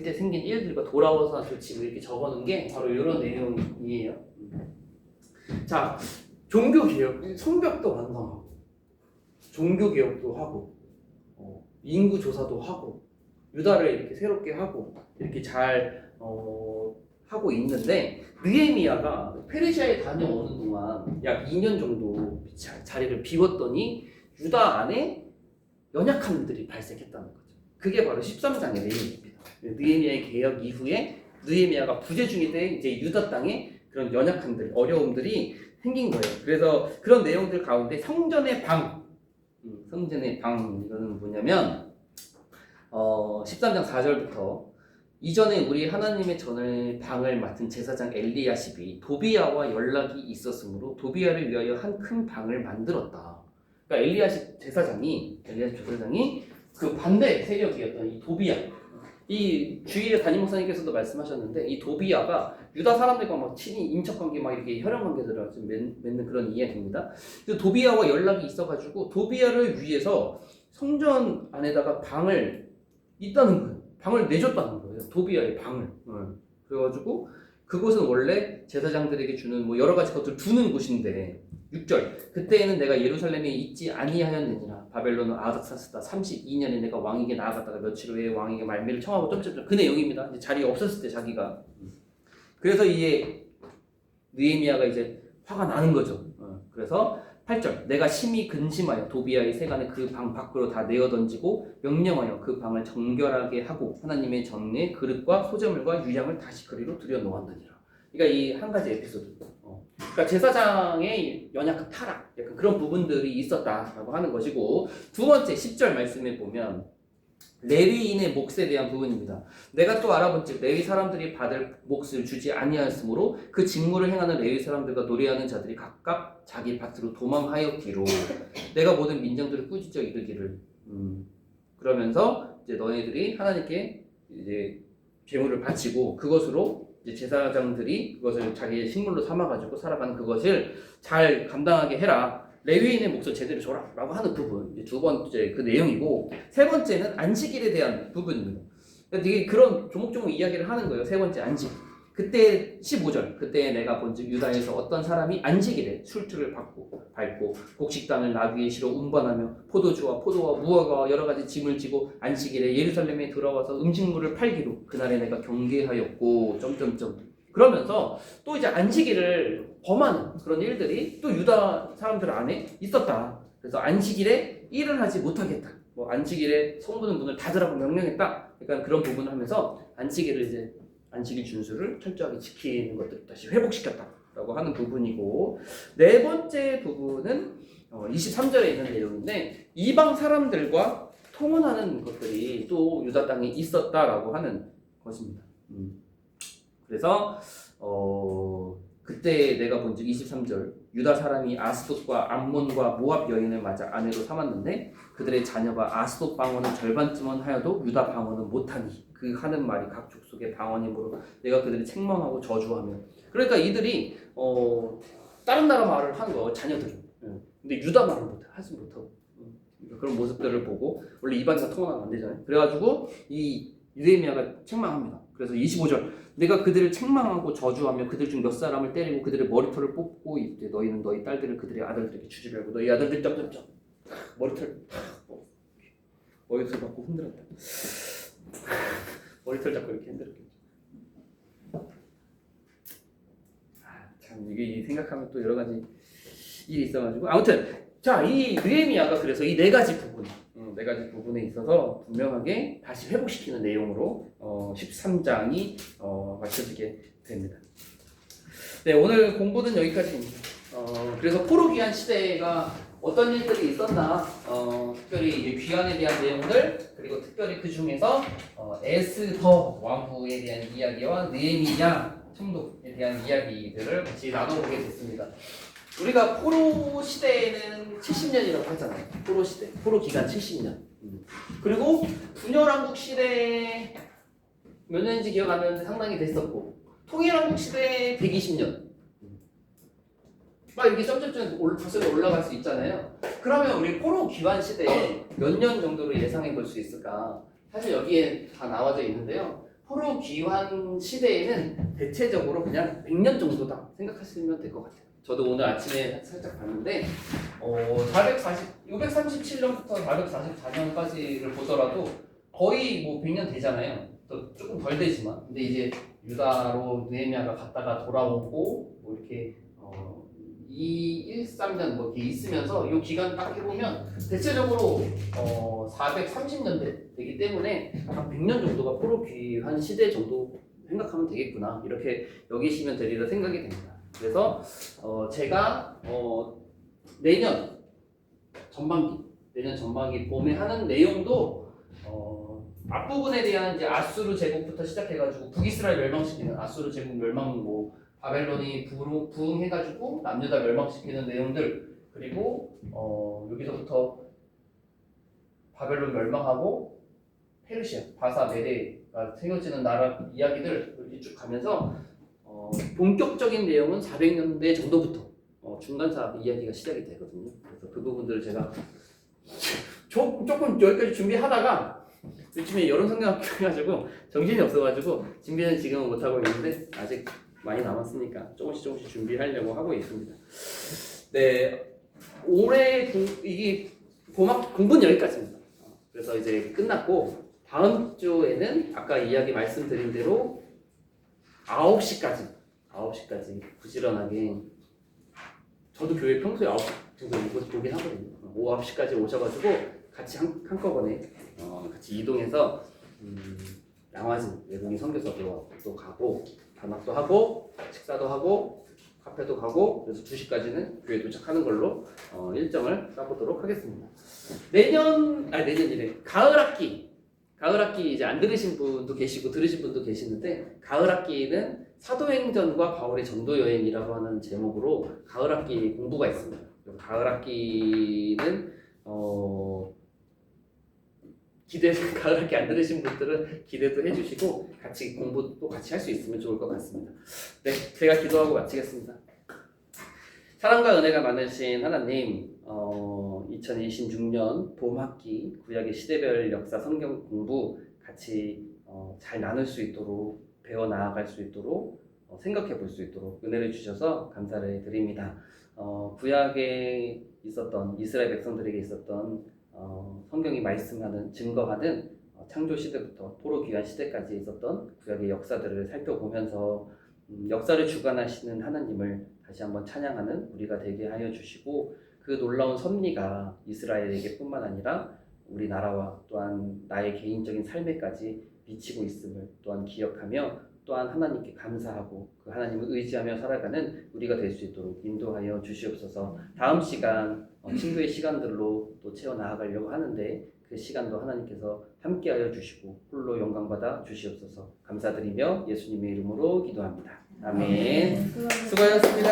때 생긴 일들과 돌아와서 지금 이렇게 적어놓은 게 바로 이런 내용이에요. 자, 종교개혁, 성벽도 완성하고 종교개혁도 하고 인구조사도 하고 유다를 이렇게 새롭게 하고 이렇게 잘 하고 있는데 느헤미야가 페르시아에 다녀오는 동안 약 2년 정도 자리를 비웠더니 유다 안에 연약함들이 발생했다는 거죠. 그게 바로 13장의 내용입니다. 느헤미야의 개혁 이후에 느헤미야가 부재 중일 때 이제 유다 땅에 그런 연약함들, 어려움들이 생긴 거예요. 그래서 그런 내용들 가운데 성전의 방 이거는 뭐냐면 13장 4절부터 이전에 우리 하나님의 전을 방을 맡은 제사장 엘리야십이 도비야와 연락이 있었으므로 도비야를 위하여 한 큰 방을 만들었다. 그러니까 엘리야십 제사장이 그 반대 세력이었던 이 도비야, 이 주일에 담임 목사님께서도 말씀하셨는데 이 도비야가 유다 사람들과 막 친히 인척관계 막 이렇게 혈연관계들을 좀 맺는 그런 이야기입니다. 도비야와 연락이 있어가지고 도비야를 위해서 성전 안에다가 방을 있다는 거예요. 방을 내줬다는 거예요. 도비야의 방을. 그래가지고 그곳은 원래 제사장들에게 주는 뭐 여러 가지 것들을 두는 곳인데 6절 그때에는 내가 예루살렘에 있지 아니하였느니라 바벨론은 아닥사스다 32년에 내가 왕에게 나아갔다가 며칠 후에 왕에게 말미를 청하고 점점점 그 내용입니다. 이제 자리에 없었을 때 자기가 그래서 이제 느헤미야가 이제 화가 나는 거죠. 그래서 8절 내가 심히 근심하여 도비야의 세간을 그 방 밖으로 다 내어 던지고 명령하여 그 방을 정결하게 하고 하나님의 전에 그릇과 소재물과 유향을 다시 그리로 들여 놓았느니라. 그러니까 이 한 가지 에피소드. 그러니까 제사장의 연약한 타락, 약간 그런 부분들이 있었다라고 하는 것이고 두 번째 10절 말씀에 보면 레위인의 몫에 대한 부분입니다. 내가 또 알아본즉 레위 사람들이 받을 몫을 주지 아니하였으므로 그 직무를 행하는 레위 사람들과 노래하는 자들이 각각 자기 밭으로 도망하였기로 내가 모든 민정들을 꾸짖어 이르기를 그러면서 이제 너희들이 하나님께 이제 제물을 바치고 그것으로 이제 제사장들이 그것을 자기의 식물로 삼아가지고 살아가는 그것을 잘 감당하게 해라. 레위인의 몫을 제대로 줘라 라고 하는 부분 이제 두 번째 그 내용이고 세 번째는 안식일에 대한 부분입니다. 그러니까 되게 그런 조목조목 이야기를 하는 거예요. 세 번째 안식. 그때 15절 그때 내가 본즉 유다에서 어떤 사람이 안식일에 술주를 밟고 곡식단을 나귀에 실어 운반하며 포도주와 포도와 무화과와 여러 가지 짐을 지고 안식일에 예루살렘에 들어와서 음식물을 팔기로 그날에 내가 경계하였고 그러면서 또 이제 안식일을 범하는 그런 일들이 또 유다 사람들 안에 있었다. 그래서 안식일에 일을 하지 못하겠다. 뭐 안식일에 성부는 문을 닫으라고 명령했다. 그러니까 그런 부분을 하면서 안식일을 이제 안식일 준수를 철저하게 지키는 것들을 다시 회복시켰다라고 하는 부분이고 네 번째 부분은 23절에 있는 내용인데 이방 사람들과 통혼하는 것들이 또 유다 땅에 있었다라고 하는 것입니다. 그래서 그때 내가 본즉 23절 유다 사람이 아스돗과 암몬과 모압 여인을 맞아 아내로 삼았는데 그들의 자녀가 아스돗 방언은 절반쯤은 하여도 유다 방언은 못하니 그 하는 말이 각 족속의 방언이므로 내가 그들이 책망하고 저주하며. 그러니까 이들이 다른 나라 말을 하는 거 자녀들이. 근데 유다 말을 하지 못하고 그런 모습들을 보고 원래 이방인과 통화하면 안 되잖아요. 그래가지고 이 느헤미야가 책망합니다. 그래서 25절 내가 그들을 책망하고 저주하며 그들 중 몇 사람을 때리고 그들의 머리털을 뽑고 이때 너희는 너희 딸들을 그들의 아들들에게 주지 말고 너희 아들들 점점점 머리털 받고 흔들었다. 머리털 잡고 이렇게 흔들었겠죠. 참 이게 생각하면 또 여러 가지 일이 있어가지고 아무튼 자 이 느헤미야가 그래서 이 네 가지 부분에 있어서 분명하게 다시 회복시키는 내용으로 13장이 맞춰지게 됩니다. 네, 오늘 공부는 여기까지입니다. 그래서 포로 귀환 시대가 어떤 일들이 있었나, 특별히 이제 귀환에 대한 내용들, 그리고 특별히 그 중에서 에스더 왕후에 대한 이야기와 느헤미야 총독에 대한 이야기들을 같이 나눠보게 됐습니다. 우리가 포로 시대에는 70년이라고 하잖아요. 포로 시대, 포로 기간 70년. 그리고 분열왕국 시대 몇 년인지 기억 안 나는데 상당히 됐었고, 통일왕국 시대 120년. 막 이렇게 점점점 거슬러 올라갈 수 있잖아요. 그러면 우리 포로 기환 시대에 몇 년 정도로 예상해 볼 수 있을까? 사실 여기에 다 나와져 있는데요. 포로 귀환 시대에는 대체적으로 그냥 100년 정도다 생각하시면 될 것 같아요. 저도 오늘 아침에 살짝 봤는데 637년부터 444년까지를 보더라도 거의 뭐 100년 되잖아요. 또 조금 덜 되지만 근데 이제 유다로 느헤미야가 갔다가 돌아오고 뭐 이렇게 13년 뭐 이렇게 있으면서 이 기간 딱 해보면 대체적으로 430년 되기 때문에 한 100년 정도가 포로 귀환 시대 정도 생각하면 되겠구나 이렇게 여기시면 되리라 생각이 됩니다. 그래서 제가 내년 전반기 봄에 하는 내용도 앞부분에 대한 이제 아수르 제국부터 시작해가지고 북이스라엘 멸망시키는 아수르 제국 멸망 뭐 바벨론이 부흥해가지고 남유다 멸망시키는 내용들 그리고 여기서부터 바벨론 멸망하고 페르시아, 바사, 메데가 새겨지는 나라 이야기들 이렇게 쭉 가면서 본격적인 내용은 400년대 정도부터 중간사 이야기가 시작이 되거든요. 그래서 그 부분들을 제가 조금 여기까지 준비하다가 요즘에 여름 성경 해가지고 정신이 없어가지고 준비는 지금은 못하고 있는데 아직 많이 남았으니까 조금씩 준비하려고 하고 있습니다. 네, 올해 이게 공부는 여기까지입니다. 그래서 이제 끝났고 다음 주에는 아까 이야기 말씀드린 대로 9시까지 부지런하게 저도 교회 평소에 9시 정도 오긴 하거든요. 오후 9시까지 오셔가지고 같이 한꺼번에 같이 이동해서 양화진 외동이 선교사도 또 가고 단합도 하고 식사도 하고 카페도 가고 그래서 2시까지는 교회 도착하는 걸로 일정을 짜보도록 하겠습니다. 내년이래. 가을 학기 이제 안 들으신 분도 계시고 들으신 분도 계시는데 가을 학기는 사도행전과 바울의 전도 여행이라고 하는 제목으로 가을 학기 공부가 있습니다. 가을 학기는 가을 학기 안 들으신 분들은 기대도 해주시고 같이 공부도 같이 할 수 있으면 좋을 것 같습니다. 네, 제가 기도하고 마치겠습니다. 사랑과 은혜가 많으신 하나님, 2026년 봄 학기 구약의 시대별 역사 성경 공부 같이 잘 나눌 수 있도록 배워 나아갈 수 있도록 생각해 볼 수 있도록 은혜를 주셔서 감사를 드립니다. 구약에 있었던 이스라엘 백성들에게 있었던 성경이 말씀하는 증거하는 창조 시대부터 포로 귀환 시대까지 있었던 구약의 역사들을 살펴보면서 역사를 주관하시는 하나님을 다시 한번 찬양하는 우리가 되게 하여 주시고 그 놀라운 섭리가 이스라엘에게 뿐만 아니라 우리나라와 또한 나의 개인적인 삶에까지 미치고 있음을 또한 기억하며 또한 하나님께 감사하고 그 하나님을 의지하며 살아가는 우리가 될 수 있도록 인도하여 주시옵소서. 다음 시간 친구의 시간들로 또 채워 나아가려고 하는데 그 시간도 하나님께서 함께하여 주시고 홀로 영광받아 주시옵소서 감사드리며 예수님의 이름으로 기도합니다. 아멘. 수고하셨습니다.